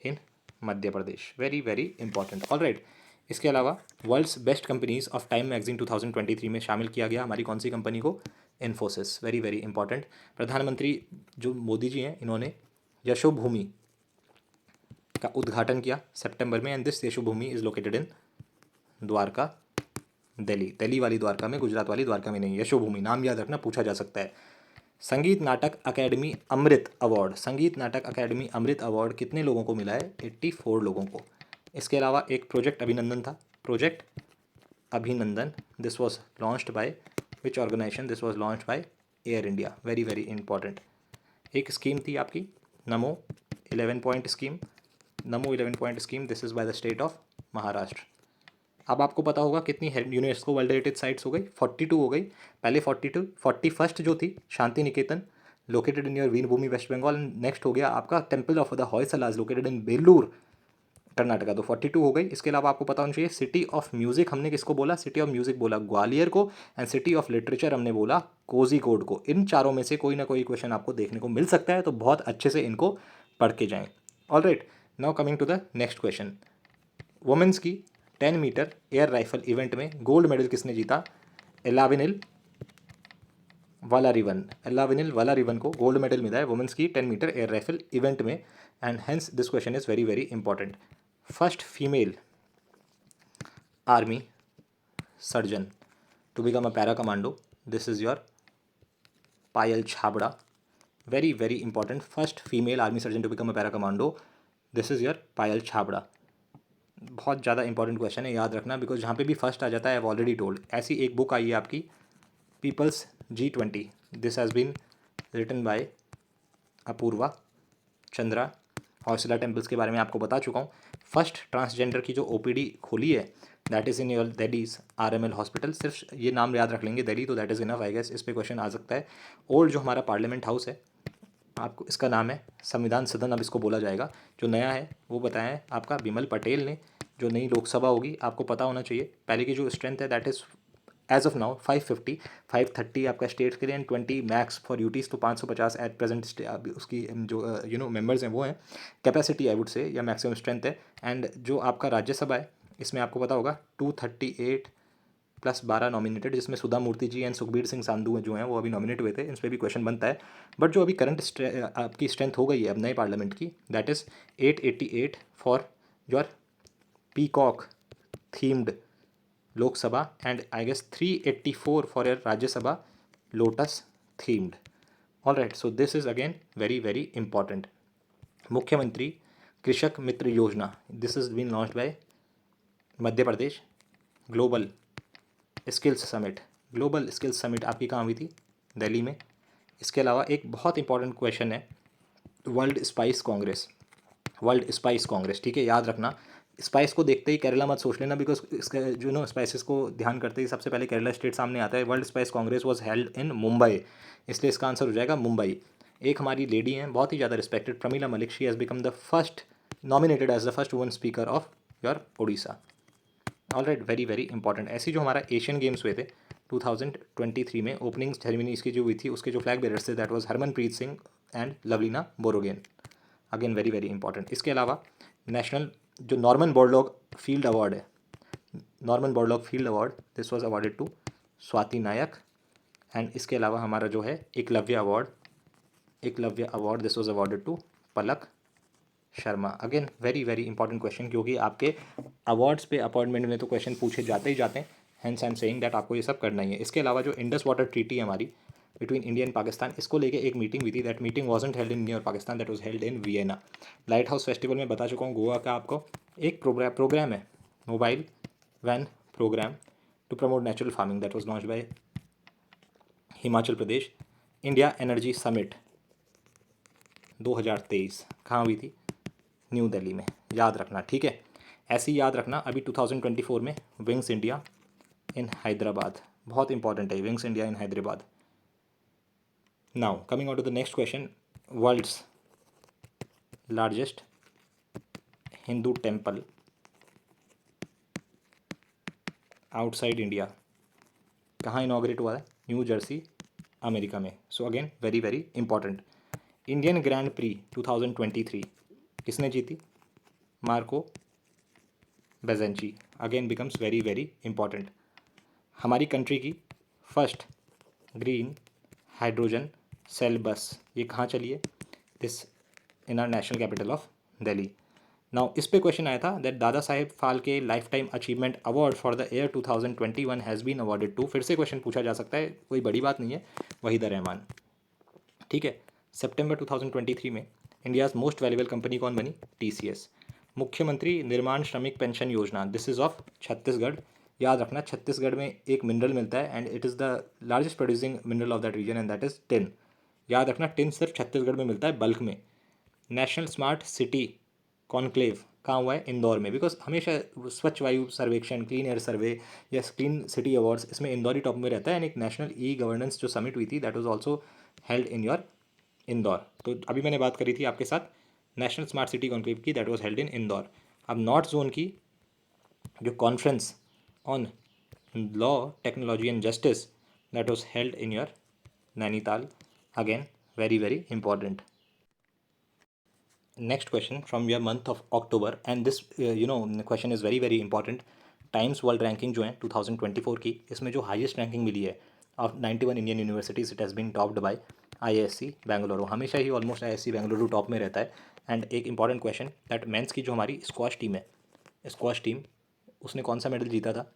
in Madhya Pradesh. Very very important. All right, इसके अलावा world's best companies of Time magazine 2023 में शामिल किया गया हमारी कौन सी कंपनी को? इन्फोसिस। Very very important. प्रधानमंत्री जो मोदी जी हैं, इन्होंने यशोभूमि का उद्घाटन किया सितंबर में, and this Yashobhoomi is located in Dwarka, Delhi. Delhi वाली द्वारका में, गुजरात वाली द्वारका में नहीं। यशोभूमि नाम याद रखना, पूछा जा सकता है। संगीत नाटक अकेडमी अमृत अवार्ड, संगीत नाटक अकेडमी अमृत अवार्ड कितने लोगों को मिला है? 84 लोगों को। इसके अलावा एक प्रोजेक्ट अभिनंदन था, project Abhinandan, this was launched by which organisation? This was launched by Air India. Very very important. एक स्कीम थी आपकी Namo 11 point scheme, Namo 11 point scheme, this is by the state of Maharashtra. अब आपको पता होगा कितनी यूनेस्को वर्ल्ड हेरिटेज साइट्स हो गई? 42 हो गई। पहले 42, 41st जो थी Shanti Niketan, located in your Birbhum West Bengal. Next हो गया आपका temple of the Hoysalas, located in Belur Karnataka, तो 42 हो गई। इसके अलावा आपको पता होना चाहिए सिटी ऑफ म्यूजिक हमने किसको बोला? सिटी ऑफ म्यूजिक बोला ग्वालियर को, एंड सिटी ऑफ लिटरेचर हमने बोला कोझिकोड को। इन चारों में से कोई ना कोई क्वेश्चन आपको देखने को मिल सकता है, तो बहुत अच्छे से इनको पढ़ के जाएं। All right, now coming to the next question. Women's की 10 मीटर एयर राइफल इवेंट में गोल्ड मेडल किसने जीता? एलाविनिल वालारिवन, एलाविनिल वालारिवन को गोल्ड मेडल मिला है वुमेन्स की 10 मीटर एयर राइफल इवेंट में, and hence this question is very very important. First female army surgeon to become a para commando, this is your Payal Chhabra. Very very important. First female army surgeon to become a para commando, this is your Payal Chhabra. बहुत ज़्यादा इंपॉर्टेंट क्वेश्चन है, याद रखना, बिकॉज जहाँ पे भी फर्स्ट आ जाता है, आई हैव ऑलरेडी टोल्ड। ऐसी एक बुक आई है आपकी, people's G20, this has been written by Apoorva Chandra. Hoysala temples के बारे में आपको बता चुका हूँ। फर्स्ट ट्रांसजेंडर की जो OPD खोली है, that is in your Delhi's RML hospital. सिर्फ ये नाम याद रख लेंगे दिल्ली, तो that is enough I guess. इस पर क्वेश्चन आ सकता है। ओल्ड जो हमारा पार्लियामेंट हाउस है, आपको इसका नाम है संविधान सदन, अब इसको बोला जाएगा। जो नया है वो बताया है आपका बिमल पटेल ने। जो नई लोकसभा होगी, आपको पता होना चाहिए, पहले की जो स्ट्रेंथ है that is as of now 550, 530 आपका स्टेट्स के लिए, एंड 20 मैक्स फॉर यूटीज़, तो 550 एट प्रेजेंट उसकी जो मेंबर्स हैं वो हैं। कैपेसिटी आई वुड से, या मैक्सिमम स्ट्रेंथ है। एंड जो आपका राज्यसभा है, इसमें आपको पता होगा 238 प्लस 12 नॉमिनेटेड, जिसमें सुधा मूर्ति जी एंड सुखबीर सिंह सांधु जो हैं वो अभी नॉमिनेट हुए थे। इस पर भी क्वेश्चन बनता है। बट जो अभी करंट आपकी स्ट्रेंथ हो गई है अब नए पार्लियामेंट की, that is 888 for your peacock themed Lok Sabha, and I guess 384 for your Rajya Sabha lotus themed. All right, so this is again very very important. Mukhyamantri Krishak Mitra Yojana, this is been launched by Madhya Pradesh. Global skills summit, global skills summit आपकी कहाँ हुई थी? दिल्ली में। इसके अलावा एक बहुत इंपॉर्टेंट क्वेश्चन है, world spice Congress, world spice Congress, ठीक है, याद रखना। स्पाइस को देखते ही केरला मत सोच लेना, बिकॉज इसका जो स्पाइसेस को ध्यान करते ही सबसे पहले केरला स्टेट सामने आता है। World spice Congress was held इन मुंबई, इसलिए इसका आंसर हो जाएगा मुंबई। एक हमारी लेडी हैं बहुत ही ज़्यादा respected, Pramila Malik, she has become the first nominated as the first woman speaker of your Odisha. All right, very very important. ऐसी जो हमारा एशियन गेम्स हुए थे 2023 में, ओपनिंग सेरेमनी इसकी जो हुई थी, उसके जो फ्लैग बेरर्स थे that was Harmanpreet Singh and Lovlina Borgohain. Again very very important. इसके अलावा नेशनल जो नॉर्मन बोरलॉग फील्ड अवार्ड है, Norman Borlaug field award, this was awarded to Swati Nayak. And इसके अलावा हमारा जो है Eklavya award, Eklavya award, this was awarded to Palak Sharma. Again very very important question, क्योंकि आपके अवार्ड्स पे अपॉइंटमेंट में तो क्वेश्चन पूछे जाते ही जाते हैं, hence I am saying that आपको ये सब करना ही है। इसके अलावा जो इंडस वाटर ट्रीटी है हमारी बिटवीन इंडिया एंड पाकिस्तान, इसको लेके एक मीटिंग हुई थी। That meeting wasn't held in India और Pakistan, that was held in Vienna. Light house festival में बता चुका हूँ, गोवा का आपको एक प्रोग्राम है, mobile van programme to promote natural farming, that was launched by Himachal Pradesh. India energy summit 2023 कहाँ हुई थी? न्यू दिल्ली में, याद रखना, ठीक है। ऐसे ही याद रखना, अभी 2024 में विंग्स इंडिया इन हैदराबाद, बहुत इंपॉर्टेंट है wings India in Hyderabad. Now coming on to the next question, world's largest Hindu temple outside India कहाँ इनॉग्रेट हुआ है? न्यू जर्सी, अमेरिका में। So again very very important. Indian grand prix 2023 किसने जीती? Marco Bezzecchi. Again becomes very very important. हमारी कंट्री की first green hydrogen cell bus ये कहाँ चली है? This in our national capital of Delhi. Now इस पे क्वेश्चन आया था that Dada Saheb Phalke life time achievement award for the year 2021 has been awarded to. फिर से क्वेश्चन पूछा जा सकता है, कोई बड़ी बात नहीं है, वहीद रहमान। ठीक है, सितंबर 2023 में इंडियाज़ मोस्ट वैल्यूएबल कंपनी कौन बनी? TCS। मुख्यमंत्री निर्माण श्रमिक पेंशन योजना, दिस इज़ ऑफ छत्तीसगढ़। याद रखना, छत्तीसगढ़ में एक मिनरल मिलता है and it is the largest producing mineral of that region and that is tin. याद रखना, टिन सिर्फ छत्तीसगढ़ में मिलता है बल्क में। नेशनल स्मार्ट सिटी कॉन्क्लेव कहाँ हुआ है? इंदौर में, बिकॉज हमेशा स्वच्छ वायु सर्वेक्षण, क्लीन एयर सर्वे या क्लीन सिटी अवार्ड्स, इसमें इंदौर ही टॉप में रहता है। एंड एक नेशनल ई गवर्नेंस जो समिट हुई थी that was also held in your Indore. तो अभी मैंने बात करी थी आपके साथ नेशनल स्मार्ट सिटी कॉन्क्लेव की, that was held in Indore. अब नॉर्थ जोन की जो conference on law technology and justice that was held in your Nainital. Again very very important. Next question from your month of October and this question is very very important. Times world ranking जो है 2024 की, इसमें जो हाईएस्ट रैंकिंग मिली है of 91 Indian universities, it has been topped by IISc Bengaluru. हमेशा ही ऑलमोस्ट IISc बेंगलुरु टॉप में रहता है। एंड एक इंपॉर्टेंट क्वेश्चन दैट मेंस की जो हमारी स्क्वाश टीम है, स्क्वाश टीम उसने कौन सा मेडल जीता था?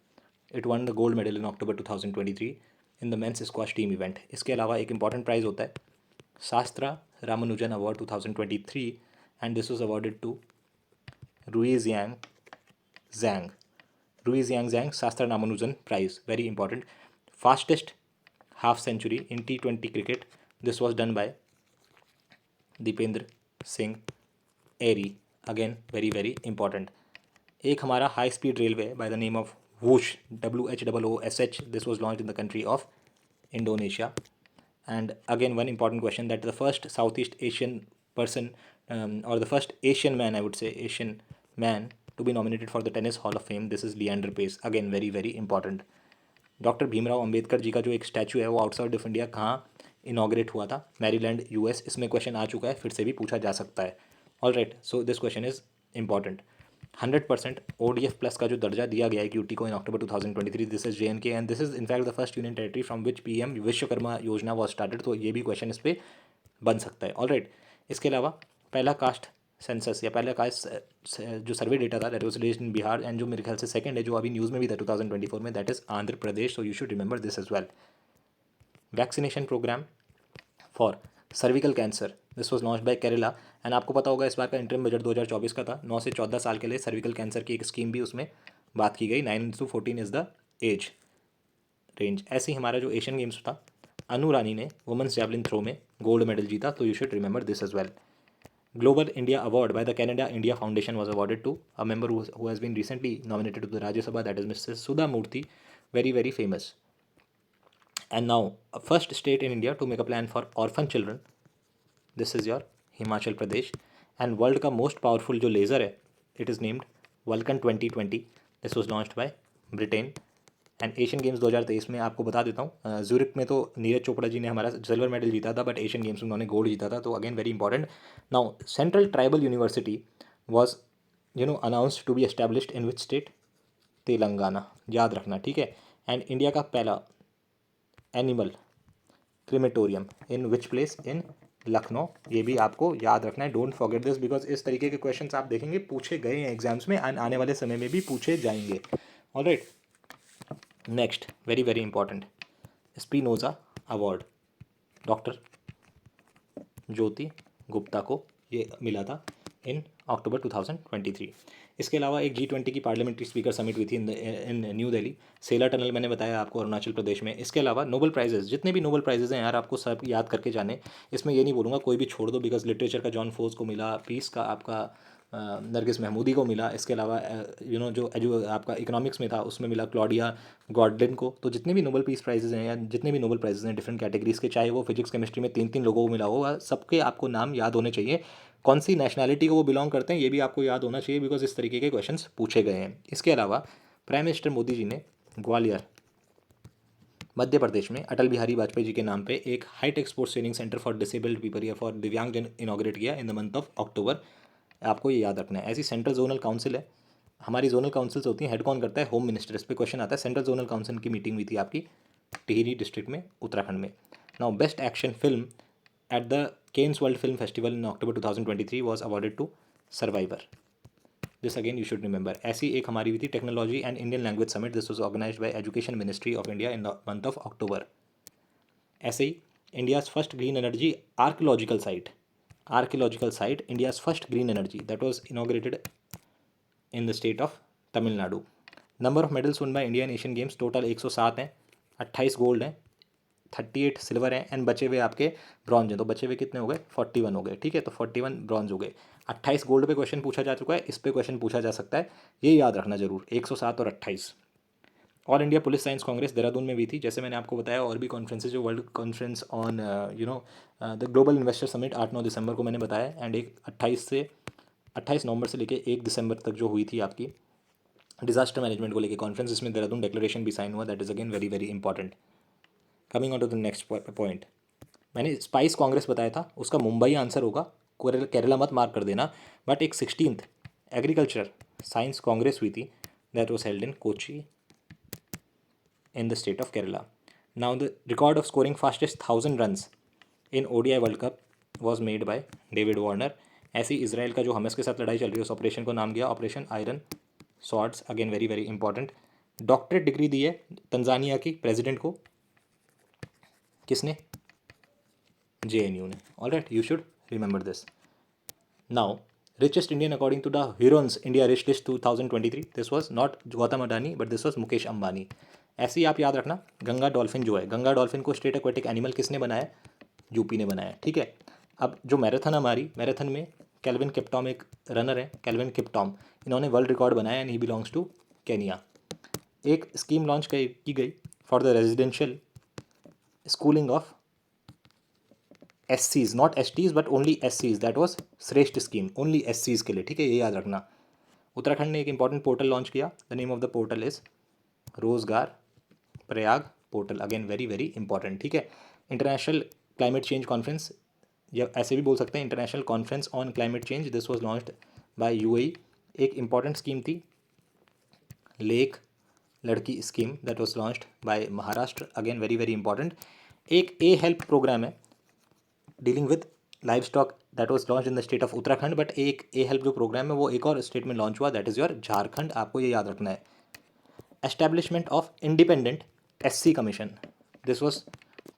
It won the gold medal in October 2023 in the men's squash team event. इसके अलावा एक इंपॉर्टेंट प्राइज़ होता है Sastra Ramanujan award 2023 and this was awarded to Ruijiang Zhang. Ruijiang Zhang Shastra Ramanujan Prize, very important. Fastest half century in T20 cricket, this was done by Deependra Singh Airy, again very very important. एक हमारा high speed railway by the name of Whoosh, WHOOSH, this was launched in the country of Indonesia. And again one important question, that the first Southeast Asian person or the first Asian man, I would say Asian man to be nominated for the tennis hall of fame, this is Leander Paes, again very very important. Doctor Bhimrao Ambedkar ji का जो एक स्टैचू है वो आउटसाइड ऑफ इंडिया कहाँ इनॉग्रेट हुआ था? Maryland US। इसमें क्वेश्चन आ चुका है, फिर से भी पूछा जा सकता है। All right, so this question is important. 100% ODF plus का जो दर्जा दिया गया है QT को in October 2023, this is JNK and this is in fact the first union territory from which PM Vishwakarma योजना वॉज स्टार्टेड। तो ये भी क्वेश्चन इस पर बन सकता है। ऑल राइट, इसके अलावा पहला कास्ट सेंसस या पहला कास्ट जो सर्वे डेटा था that was released in Bihar, and जो मेरे ख्याल से सेकंड है जो अभी न्यूज़ में भी था 2024 में, that is Andhra Pradesh. So you should remember this as well. Vaccination programme for cervical cancer, this was launch by Kerala. And आपको पता होगा इस बार का इंटरिम बजट 2024 का था, 9 से 14 साल के लिए सर्विकल कैंसर की एक स्कीम भी उसमें बात की गई। 9 to 14 is the age range. ऐसे ही हमारा जो एशियन गेम्स था, अनु रानी ने वुमेंस जैवलिन थ्रो में गोल्ड मेडल जीता। तो you should remember this as well. Global India Award by the Canada India Foundation was awarded to a member who has been recently nominated to the Rajya Sabha, that is Mrs. Sudha Murthy, very very famous. And now, first state in India to make a plan for orphan children, this is your Himachal Pradesh. And world का most powerful जो laser है, it is named Vulcan 2020. This was launched by Britain. And Asian games 2023 में आपको बता देता हूँ, ज़ूरिक में तो नीरज चोपड़ा जी ने हमारा सिल्वर मेडल जीता था, बट एशियन गेम्स में उन्होंने गोल्ड जीता था। तो again very important. Now central tribal university was announced to be established in which state? Telangana. याद रखना, ठीक है। एंड इंडिया का पहला animal crematorium in which place? In Lucknow. ये भी आपको याद रखना है, डोंट फॉरगेट दिस, बिकॉज इस तरीके के क्वेश्चंस आप देखेंगे पूछे गए हैं एग्जाम्स में, आने वाले समय में भी पूछे जाएंगे। All right, next very very important, Spinoza award doctor Jyoti Gupta को ये मिला था इन अक्टूबर 2023। इसके अलावा एक G20 की पार्लियामेंट्री स्पीकर समिट हुई थी इन न्यू दिल्ली। सेला टनल मैंने बताया आपको, अरुणाचल प्रदेश में। इसके अलावा नोबल प्राइजेस, जितने भी नोबल प्राइजेस हैं यार आपको सब याद करके जाने। इसमें ये नहीं बोलूँगा कोई भी छोड़ दो, बिकॉज लिटरेचर का जॉन फोर्स को मिला, पीस का आपका नरगिस महमूदी को मिला। इसके अलावा जो आपका इकोनॉमिक्स में था उसमें मिला क्लॉडिया गॉडलिन को। तो जितने भी नोबेल पीस प्राइजेज हैं या जितने भी नोबेल प्राइजेज हैं डिफरेंट कैटेगरीज के, चाहे वो फिजिक्स केमिस्ट्री में 3-3 लोगों को मिला हो, सबके आपको नाम याद होने चाहिए। कौन सी नेशनैलिटी को वो बिलोंग करते हैं ये भी आपको याद होना चाहिए, बिकॉज इस तरीके के क्वेश्चंस पूछे गए हैं। इसके अलावा प्राइम मिनिस्टर मोदी जी ने ग्वालियर मध्य प्रदेश में अटल बिहारी वाजपेयी जी के नाम पे एक hitech sports training centre for disabled people या फॉर दिव्यांग जन इनॉग्रेट किया in the month of October. आपको ये याद रखना है। ऐसी सेंट्रल जोनल काउंसिल है, हमारी जोनल काउंसिल्स होती हैं, हेड कौन करता है? Home minister. इस पर क्वेश्चन आता है। सेंट्रल जोनल काउंसिल की मीटिंग हुई थी आपकी टिहरी डिस्ट्रिक्ट में, उत्तराखंड में। Now best action film at the Cannes world film festival in October 2023 was awarded to Survivor. This again you should remember. ऐसी एक हमारी हुई थी technology and Indian language summit, this was organised by education ministry of India in the month of October. ऐसे ही India's first green energy archaeological site India's first green energy that was inaugurated in the state of Tamil Nadu. Number of medals one by India in Asian games total 107 हैं, 28 गोल्ड हैं, 38 सिल्वर हैं एंड बचे हुए आपके ब्रॉन्ज हैं। तो बचे हुए कितने हो गए? 41 हो गए। ठीक है, तो 41 ब्रॉन्ज हो गए। 28 गोल्ड पे क्वेश्चन पूछा जा चुका है, इस पे क्वेश्चन पूछा जा सकता है, ये याद रखना जरूर, 107 और 28। All India police science Congress Dehradun में भी थी, जैसे मैंने आपको बताया। और भी कॉन्फ्रेंसेज, जो world conference on the global investor summit 8-9 दिसंबर को मैंने बताया, एंड एक 28 नवंबर से लेकर 1 दिसंबर तक जो हुई थी आपकी डिजास्टर मैनेजमेंट को लेकर कॉन्फ्रेंस, इसमें देहरादून डिक्लेरेशन भी साइन हुआ। That is again very very important. Coming on to the next point, मैंने स्पाइस कांग्रेस बताया था, उसका मुंबई आंसर होगा, केरला मत मार्क कर देना। बट एक 16th एग्रीकल्चर साइंस कांग्रेस हुई थी, that was held in Kochi in the state of Kerala. Now the record of scoring fastest 1000 runs in ODI World Cup was made by David Warner. ऐसी इसराइल का जो हमेस के साथ लड़ाई चल रही है, उस ऑपरेशन को नाम दिया operation iron swords. Again very very important. Doctorate degree दी है तंजानिया की प्रेसिडेंट को, किसने? JNU ने। All right, you should remember this. Now richest Indian according to the Hurons India Rich List 2023, this was not Gautam Adani but this was Mukesh Ambani. ऐसे ही आप याद रखना, गंगा डॉल्फिन जो है, गंगा डॉल्फिन को स्टेट एक्वेटिक एनिमल किसने बनाया? यूपी ने बनाया। ठीक है, अब जो मैराथन हमारी, मैराथन में कैल्विन किप्टॉम एक रनर है, कैल्विन किप्टॉम, इन्होंने वर्ल्ड रिकॉर्ड बनाया and he belongs to Kenya. एक स्कीम लॉन्च की गई for the residential schooling of SCs, not STs but only SCs, that was Shreshta scheme only SCs के लिए। ठीक है, ये याद रखना। उत्तराखंड ने एक इंपॉर्टेंट पोर्टल लॉन्च किया, the name of the portal is Rozgar Prayag portal. Again very very important. ठीक है, इंटरनेशनल क्लाइमेट चेंज कॉन्फ्रेंस, या ऐसे भी बोल सकते हैं international conference on climate change, this was launched bye UAE। एक इंपॉर्टेंट स्कीम थी लेक लड़की scheme, that was launched bye Maharashtra. Again very very important. एक हेल्प प्रोग्राम है dealing with live stock, that was launch in the state of Uttarakhand. But एक हेल्प जो प्रोग्राम है वो एक और स्टेट में लॉन्च हुआ, दैट इज़ योर झारखंड। आपको ये याद रखना है। Establishment of independent SC commission, this was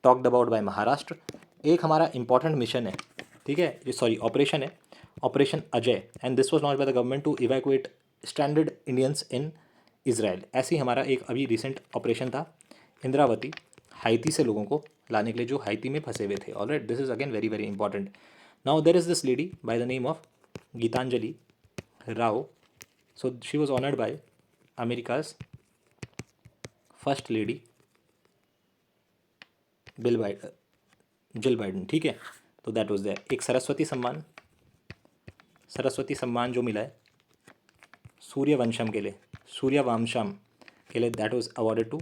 talked about by Maharashtra. एक हमारा इंपॉर्टेंट मिशन है, ठीक है, ये सॉरी ऑपरेशन है, operation Ajay, and this was launch by the government to evacuate stranded Indians in Israel. ऐसे ही हमारा एक अभी रिसेंट ऑपरेशन था इंद्रावती, हाइती से लोगों को लाने के लिए जो हाइती में फंसे हुए थे। Alright, this is again very very important. Now there is this lady by the name of Geetanjali Rao. So she was honoured by America's first lady Jill Biden. ठीक है, तो दैट वॉज देयर। एक सरस्वती सम्मान जो मिला है सूर्यवंशम के लिए, that was awarded to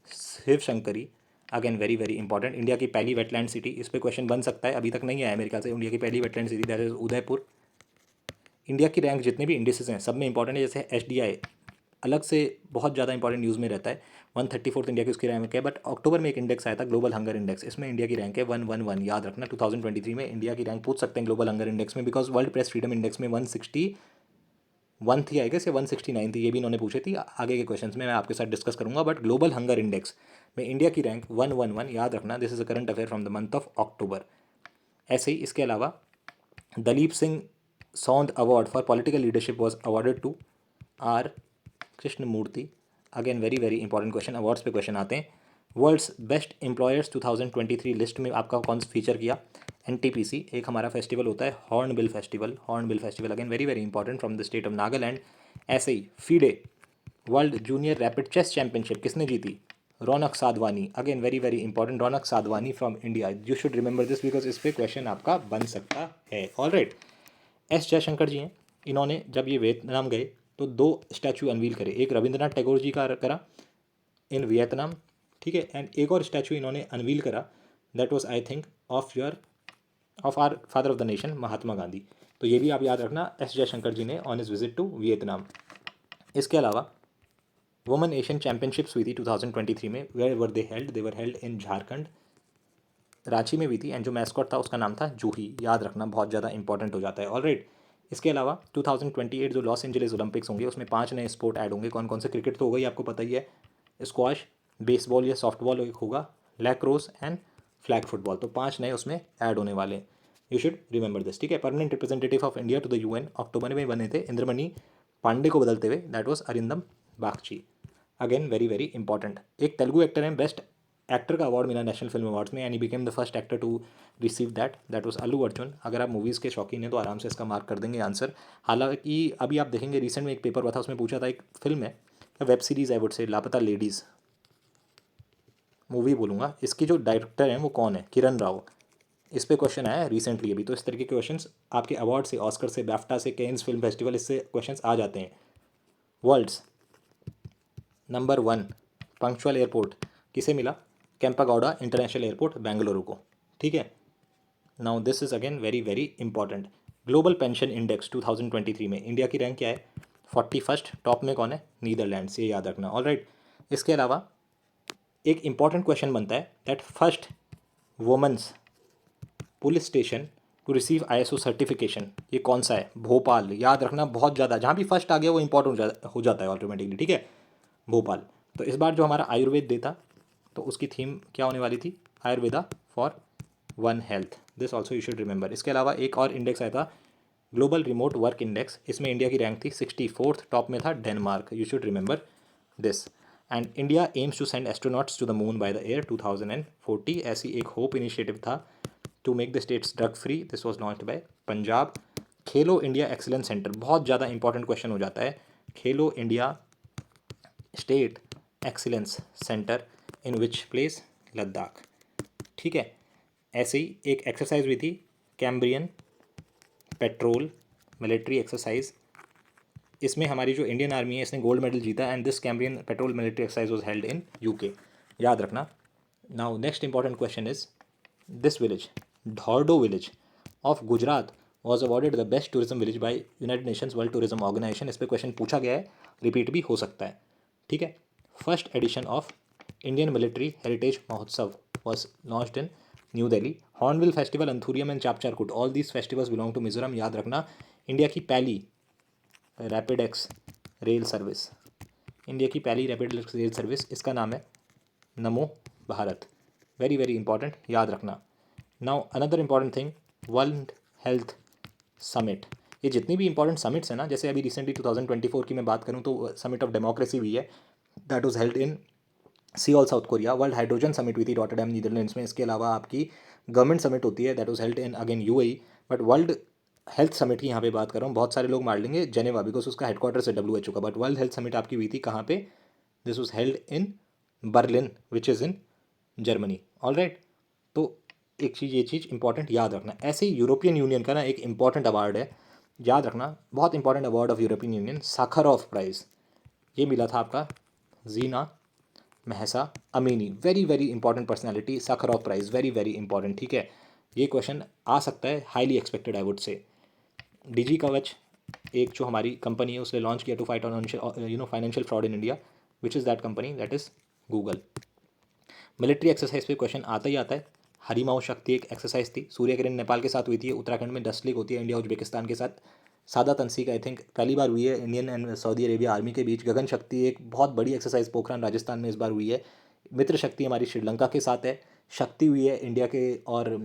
Shiva Shankari. Again very very important. India की पहली वेटलैंड सिटी, इस पर क्वेश्चन बन सकता है, अभी तक नहीं आया मेरे ख्याल से। इंडिया की पहली wetland city that is Udaipur. India की रैंक जितने भी इंडिसेस हैं सब में इंपॉर्टेंट है, जैसे SDI अलग से बहुत ज़्यादा इंपॉर्टेंट न्यूज़ में रहता है। 134 इंडिया की उसकी रैंक है। बट अक्टूबर में एक इंडेक्स आया था ग्लोबल हंगर इंडेक्स, इसमें इंडिया की रैंक है 111। याद रखना 2023 में इंडिया की रैंक पूछ सकते हैं ग्लोबल हंगर इंडेक्स में, because world press freedom index में 161 थी आई गेस, या 169 थी, ये भी इन्होंने पूछे थी। आगे के क्वेश्चंस में मैं आपके साथ डिस्कस करूंगा। बट ग्लोबल हंगर इंडेक्स में इंडिया की रैंक 111, याद रखना। This is a current affair from the month of October. ऐसे ही इसके अलावा Dalip Singh Saund award for political leadership was awarded to R Krishnamurthy. Again very very important question, awards पे क्वेश्चन आते हैं। वर्ल्ड्स बेस्ट एम्प्लॉयर्स 2023 लिस्ट में आपका कौन सा फीचर किया? NTPC, एक हमारा फेस्टिवल होता है Hornbill festival. Hornbill festival again very very important from the state of Nagaland. ऐसे ही FIDE world junior rapid chess championship किसने जीती? Raunak Sadhwani, again very very important, Raunak Sadhwani from India. You should remember this because इस पे क्वेश्चन आपका बन सकता है। All right, S Jaishankar ji हैं, इन्होंने जब ये वियतनाम गए तो 2 स्टैचू अनवील करे, एक रविंद्रनाथ टैगोर जी का करा इन वियतनाम, ठीक है, एंड एक और स्टैचू इन्होंने अनवील करा, that was I think of our father of the nation Mahatma Gandhi. तो ये भी आप याद रखना, एस जयशंकर जी ने on his visit to Vietnam. इसके अलावा वुमेन एशियन चैंपियनशिप्स हुई थी 2023 में, where were they held? They were held in Jharkhand, Ranchi में हुई थी, एंड जो मैस्कॉट था उसका नाम था जूही। याद रखना, बहुत ज़्यादा इंपॉर्टेंट हो जाता है। ऑलराइट, इसके अलावा 2028 जो लॉस एंजलिस ओलंपिक्स होंगे उसमें 5 नए स्पोर्ट ऐड होंगे। कौन कौन से? क्रिकेट तो हो गई, आपको पता ही है, स्क्वाश, बेसबॉल या सॉफ्टबॉल एक होगा, लैक्रोस एंड फ्लैग फुटबॉल। तो 5 नए उसमें ऐड होने वाले हैं। यू शुड रिमेंबर दिस, ठीक है। Permanent representative of India to the UN October में बने थे इंद्रमणि पांडे को बदलते हुए, that was Arindam Bagchi. Again very very important. एक तेलुगु एक्टर हैं, बेस्ट एक्टर का अवार्ड मिला नेशनल फिल्म अवार्ड्स में, and he became the first actor to receive that was Allu Arjun. अगर आप मूवीज़ के शौकीन हैं तो आराम से इसका मार्क कर देंगे आंसर। हालांकि अभी आप देखेंगे रिसेंट में एक पेपर हुआ था, उसमें पूछा था, एक फिल्म है, वेब सीरीज़ आई वुड से, लापता लेडीज़ मूवी बोलूँगा, इसकी जो डायरेक्टर हैं वो कौन है? किरण राव। इस पे क्वेश्चन आया है रिसेंटली अभी। तो इस तरीके के क्वेश्चंस आपके अवार्ड से, ऑस्कर से, बैफ्टा से, कैन्स फिल्म फेस्टिवल, इससे क्वेश्चंस आ जाते हैं। वर्ल्ड्स नंबर 1 पंक्चुअल एयरपोर्ट किसे मिला? कैंपागौडा इंटरनेशनल एयरपोर्ट बेंगलुरु को, ठीक है। Now this is again very very important. Global pension index 2023 में इंडिया की रैंक क्या है? 41st। टॉप में कौन है? नीदरलैंड्स, ये याद रखना। ऑल राइट, इसके अलावा एक इंपॉर्टेंट क्वेश्चन बनता है that first women's police station to receive ISO certification, ये कौन सा है? भोपाल। याद रखना, बहुत ज़्यादा, जहाँ भी फर्स्ट आ गया वो इंपॉर्टेंट हो जाता है ऑटोमेटिकली, ठीक है। भोपाल। तो इस बार जो हमारा आयुर्वेद डे था, तो उसकी थीम क्या होने वाली थी? Ayurveda for one health. This also you should remember. इसके अलावा एक और इंडेक्स आया था, ग्लोबल रिमोट वर्क इंडेक्स, इसमें इंडिया की रैंक थी 64th, टॉप में था Denmark. You should remember this. And India aims to send astronauts to the moon by the year 2040, ऐसी एक होप इनिशिएटिव था to make the states drug free. This was launched by Punjab. Khelo India excellence centre, बहुत ज़्यादा इंपॉर्टेंट क्वेश्चन हो जाता है। खेलो India state excellence centre in which place? Ladakh, ठीक है। ऐसे ही एक एक्सरसाइज हुई थी, कैम्ब्रियन पेट्रोल मिलिट्री एक्सरसाइज, इसमें हमारी जो इंडियन आर्मी है इसने गोल्ड मेडल जीता, and this Cambrian patrol military exercise was held in UK। याद रखना। Now next important question is this village, Dhordo village of Gujarat was awarded the best tourism village by United Nations world tourism organisation. इस पर क्वेश्चन पूछा गया है, रिपीट भी हो सकता है, ठीक है। First edition of Indian military heritage महोत्सव was launched in New Delhi. Hornbill festival, anthurium and Chapchar Kut, all these festivals belong to Mizoram. याद रखना। इंडिया की पहली rapid X rail service, India की पहली रैपिड एक्स रेल सर्विस, इसका नाम है नमो भारत। वेरी वेरी इंपॉर्टेंट, याद रखना। Now another important thing, world health summit. ये जितनी भी इंपॉर्टेंट समिट्स हैं ना, जैसे अभी रिसेंटली 2024 की मैं बात करूँ तो समिट ऑफ डेमोक्रेसी हुई है, that was held in Seoul south Korea. World hydrogen summit हुई थी रॉटरडैम नीदरलैंड्स में। इसके अलावा आपकी गवर्नमेंट समिट होती है, that was held in again UAE। But world health summit की यहाँ पे बात कर रहा हूँ, बहुत सारे लोग मार लेंगे जेनेवा, बिकॉज उसका हेडक्वार्टर है WHO का। बट वर्ल्ड हेल्थ समिट आपकी हुई थी कहाँ पे? This was held in Berlin which is in Germany. All right, तो एक चीज़, ये चीज़ इंपॉर्टेंट याद रखना। ऐसे ही यूरोपियन यूनियन का ना एक इंपॉर्टेंट अवार्ड है, याद रखना, बहुत important award of European union, Sakharov prize. ये मिला था आपका Jina Mahsa Amini, very very important personality, Sakharov prize, very very important, ठीक है। ये क्वेश्चन आ सकता है, हाईली एक्सपेक्टेड आई वुड से। डिजी कवच एक जो हमारी कंपनी है उसने लॉन्च किया to fight on financial fraud in India, which is that company? That is Google. Military exercise पे क्वेश्चन आता ही आता है। हरिमाऊ शक्ति एक एक्सरसाइज थी, सूर्य किरण नेपाल के साथ हुई थी, उत्तराखंड में डस्ट लीग होती है इंडिया उज्बेकिस्तान के साथ। सादा तंसीक आई थिंक पहली बार हुई है Indian and Saudi Arabia army के बीच। गगन शक्ति एक बहुत बड़ी एक्सरसाइज पोखरान राजस्थान में इस बार हुई है। मित्र शक्ति हमारी श्रीलंका के साथ है। शक्ति हुई है इंडिया के और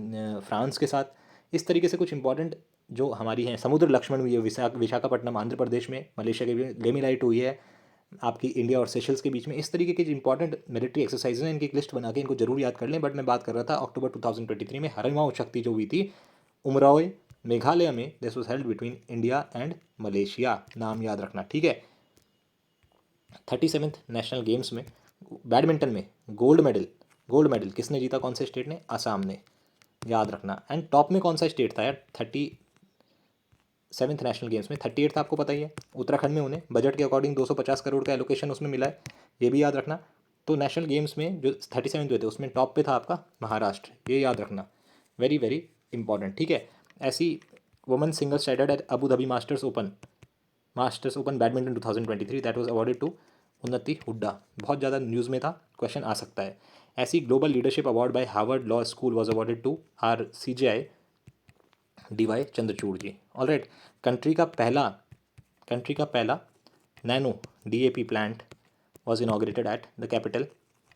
फ्रांस के साथ। इस तरीके से कुछ इंपॉर्टेंट जो हमारी हैं, समुद्र लक्ष्मण हुई है विशाखापट्टनम आंध्र प्रदेश में, मलेशिया के भी। लेमिलाइट हुई है आपकी इंडिया और सेशल्स के बीच में। इस तरीके के जो इंपॉर्टेंट मिलिट्री एक्सरसाइज हैं इनकी एक लिस्ट बना के इनको जरूर याद कर लें। बट मैं बात कर रहा था अक्टूबर 2023 में हरिमाओ शक्ति जो हुई थी उमराव मेघालय में, this was held between India and Malaysia, नाम याद रखना, ठीक है। 37th नेशनल गेम्स में बैडमिंटन में गोल्ड मेडल किसने जीता, कौन से स्टेट ने, असम ने, याद रखना। एंड टॉप में कौन सा स्टेट था यार 37th नेशनल गेम्स में, 38 आपको पता ही है, उत्तराखंड में उन्हें बजट के अकॉर्डिंग 250 करोड़ का एलोकेशन उसमें मिला है, ये भी याद रखना। तो नेशनल गेम्स में जो 37 हुए थे उसमें टॉप पे था आपका महाराष्ट्र, ये याद रखना, वेरी वेरी इंपॉर्टेंट, ठीक है। ऐसी women single standard at Abu Dhabi masters open badminton 2023 that was awarded to Unnati Hooda, बहुत ज़्यादा न्यूज़ में था, क्वेश्चन आ सकता है। ऐसी global leadership award by Harvard law school was awarded to our CJI DY Chandrachud ji. Alright, country का पहला nano DAP plant was inaugurated at the capital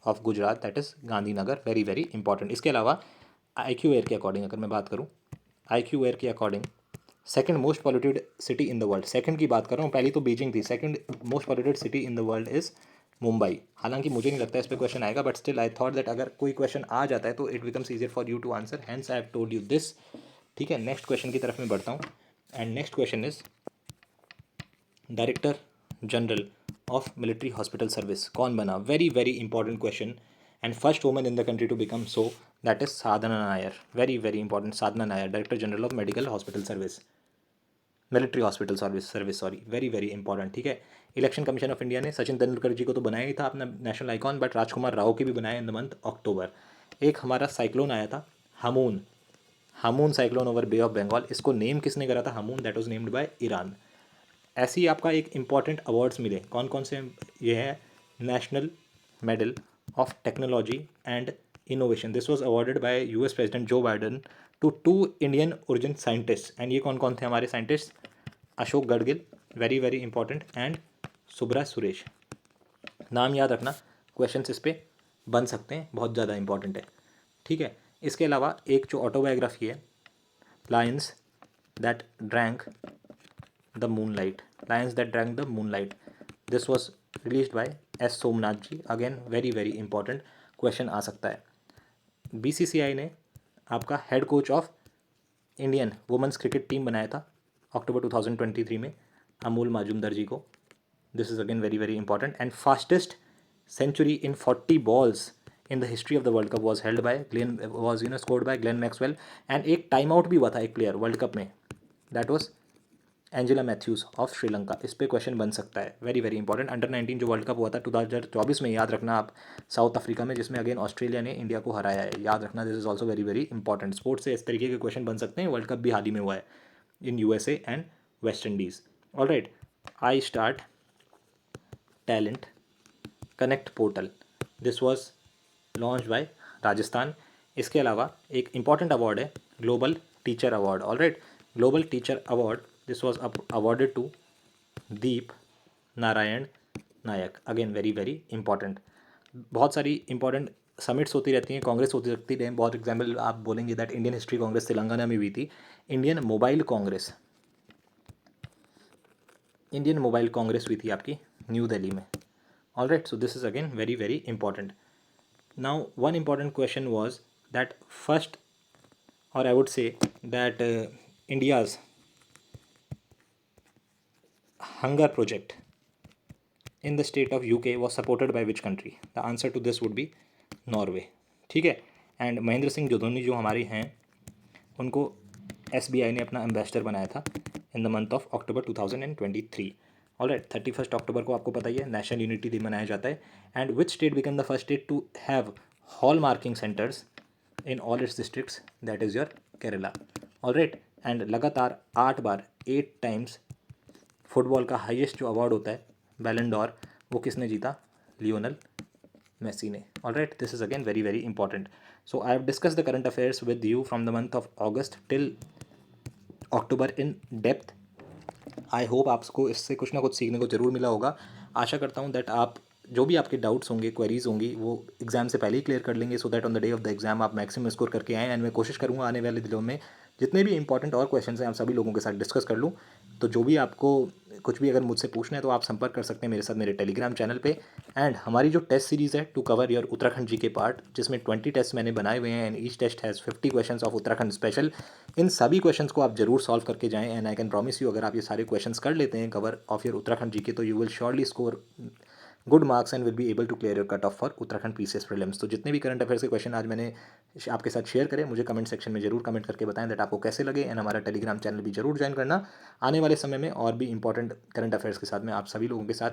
of Gujarat that is Gandhinagar, very very important. इसके अलावा IQ एयर के अकॉर्डिंग अगर मैं बात करूँ, IQ एयर के according second most polluted city in the world, second की बात कर रहा हूँ, पहली तो बीजिंग थी, second most polluted city in the world is Mumbai. हालांकि मुझे नहीं लगता इस पर क्वेश्चन आएगा, but still I thought that अगर कोई क्वेश्चन आ जाता है तो it becomes easier for you to answer, hence I have told you this, ठीक है। नेक्स्ट क्वेश्चन की तरफ मैं बढ़ता हूँ and next question is director general of military hospital service कौन बना, very very important question, and first woman in the country to become so that is Sadhana Nair, very very important, Sadhana Nair, director general of medical hospital service, military hospital service sorry, very very important, ठीक है। इलेक्शन कमीशन ऑफ इंडिया ने सचिन तेंदुलकर जी को तो बनाया ही था अपना नेशनल आइकॉन, बट राजकुमार राव की भी बनाया इन द मंथ अक्टूबर। एक हमारा साइक्लोन आया था Hamoon, Hamoon cyclone over bay of Bengal, इसको नेम किसने करा था, Hamoon, that was named by Iran. ऐसे ही आपका एक इंपॉर्टेंट अवार्ड्स मिले, कौन कौन से, ये है national medal of technology and innovation, this was awarded by US president Joe Biden to 2 Indian origin scientist, and ये कौन कौन थे हमारे scientist, Ashok Gadgil, very very important, and Subra Suresh, नाम याद रखना, क्वेश्चन इस पे बन सकते हैं, बहुत ज़्यादा इंपॉर्टेंट है, ठीक है। इसके अलावा एक जो ऑटोबायोग्राफी है, lions that drank the moonlight, lions that drank the moonlight, this was release by S Somanath ji, again very very important, question आ सकता है। BCCI ने आपका head coach of Indian women's cricket team बनाया था अक्टूबर 2023 में अमूल माजूमदार जी को, this is again very very important, and fastest century in 40 balls in the history of the world cup was held bye Glenn, was scored by Glenn Maxwell, and एक टाइम आउट भी हुआ था एक प्लेयर वर्ल्ड कप में, that was Angelo Mathews of Sri Lanka, इस पे क्वेश्चन बन सकता है, वेरी वेरी इंपॉर्टेंट। अंडर 19 जो वर्ल्ड कप हुआ था 2024 में, याद रखना आप, साउथ अफ्रीका में, जिसमें अगेन ऑस्ट्रेलिया ने इंडिया को हराया है, याद रखना, this is also very very important. Sports से इस तरीके के क्वेश्चन बन सकते हैं, वर्ल्ड कप भी हाल ही में हुआ है in USA and West Indies. Alright, I start talent connect portal, this was launch by Rajasthan. इसके अलावा एक इंपॉर्टेंट अवार्ड है global teacher award, alright, global teacher award, this was awarded to Deep Narayan Nayak, again very very important. बहुत सारी इंपॉर्टेंट समिट्स होती रहती हैं, कांग्रेस होती रहती है, बहुत एग्जाम्पल आप बोलेंगे that Indian history Congress Telangana में हुई थी, इंडियन मोबाइल कांग्रेस हुई थी आपकी न्यू दिल्ली में, alright, so this is again very very important. Now one important question was that first, or I would say that India's hunger project in the state of UK was supported by which country? The answer to this would be Norway, ठीक है। एंड महेंद्र सिंह धोनी जो हमारे हैं उनको SBI ने अपना एम्बेसडर बनाया था इन the month of October 2023, alright. 31 अक्टूबर को आपको पता ही है नेशनल यूनिटी डे मनाया जाता है। And which state become the first state to have hall marking centres in all its districts, that is your Kerala, alright. And लगातार 8 बार 8 टाइम्स फुटबॉल का हाईएस्ट जो अवार्ड होता है बैलन डॉर, वो किसने जीता, लियोनल मेसी ने, alright, this is again very very important. So I have discuss the current affairs with you from the month of August till October in depth. I hope आपको इससे कुछ ना कुछ सीखने को ज़रूर मिला होगा। आशा करता हूँ दैट आप जो भी आपके डाउट्स होंगे, क्वेरीज होंगी, वो एग्जाम से पहले ही क्लियर कर लेंगे, so that on the day of the exam आप मैक्सिमम स्कोर करके आएँ। एंड मैं कोशिश करूँगा आने वाले दिनों में जितने भी इंपॉर्टेंट और क्वेश्चन हैं आप सभी लोगों के साथ डिस्कस कर लूँ। तो जो भी आपको कुछ भी अगर मुझसे पूछना है तो आप संपर्क कर सकते हैं मेरे साथ मेरे टेलीग्राम चैनल पे। एंड हमारी जो टेस्ट सीरीज़ है to cover your Uttarakhand ji के पार्ट, जिसमें 20 टेस्ट मैंने बनाए हुए हैं and each test has 50 questions of Uttarakhand special. इन सभी क्वेश्चंस को आप जरूर सॉल्व करके जाएं and I can promise you, अगर आप ये सारे क्वेश्चंस कर लेते हैं cover of your Uttarakhand ji के, तो you will surely score good marks and will be able to clear your cut off for Uttarakhand PCS prelims. तो जितने भी करंट अफेयर्स के क्वेश्चन आज मैंने आपके साथ शेयर करें, मुझे कमेंट सेक्शन में जरूर कमेंट करके बताएं दैट आपको कैसे लगे। एंड हमारा टेलीग्राम चैनल भी जरूर ज्वाइन करना। आने वाले समय में और भी इंपॉर्टेंट करंट अफेयर्स के साथ मैं आप सभी लोगों के साथ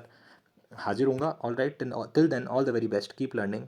हाजिर हूँगा। All right, till then all the very best, keep learning.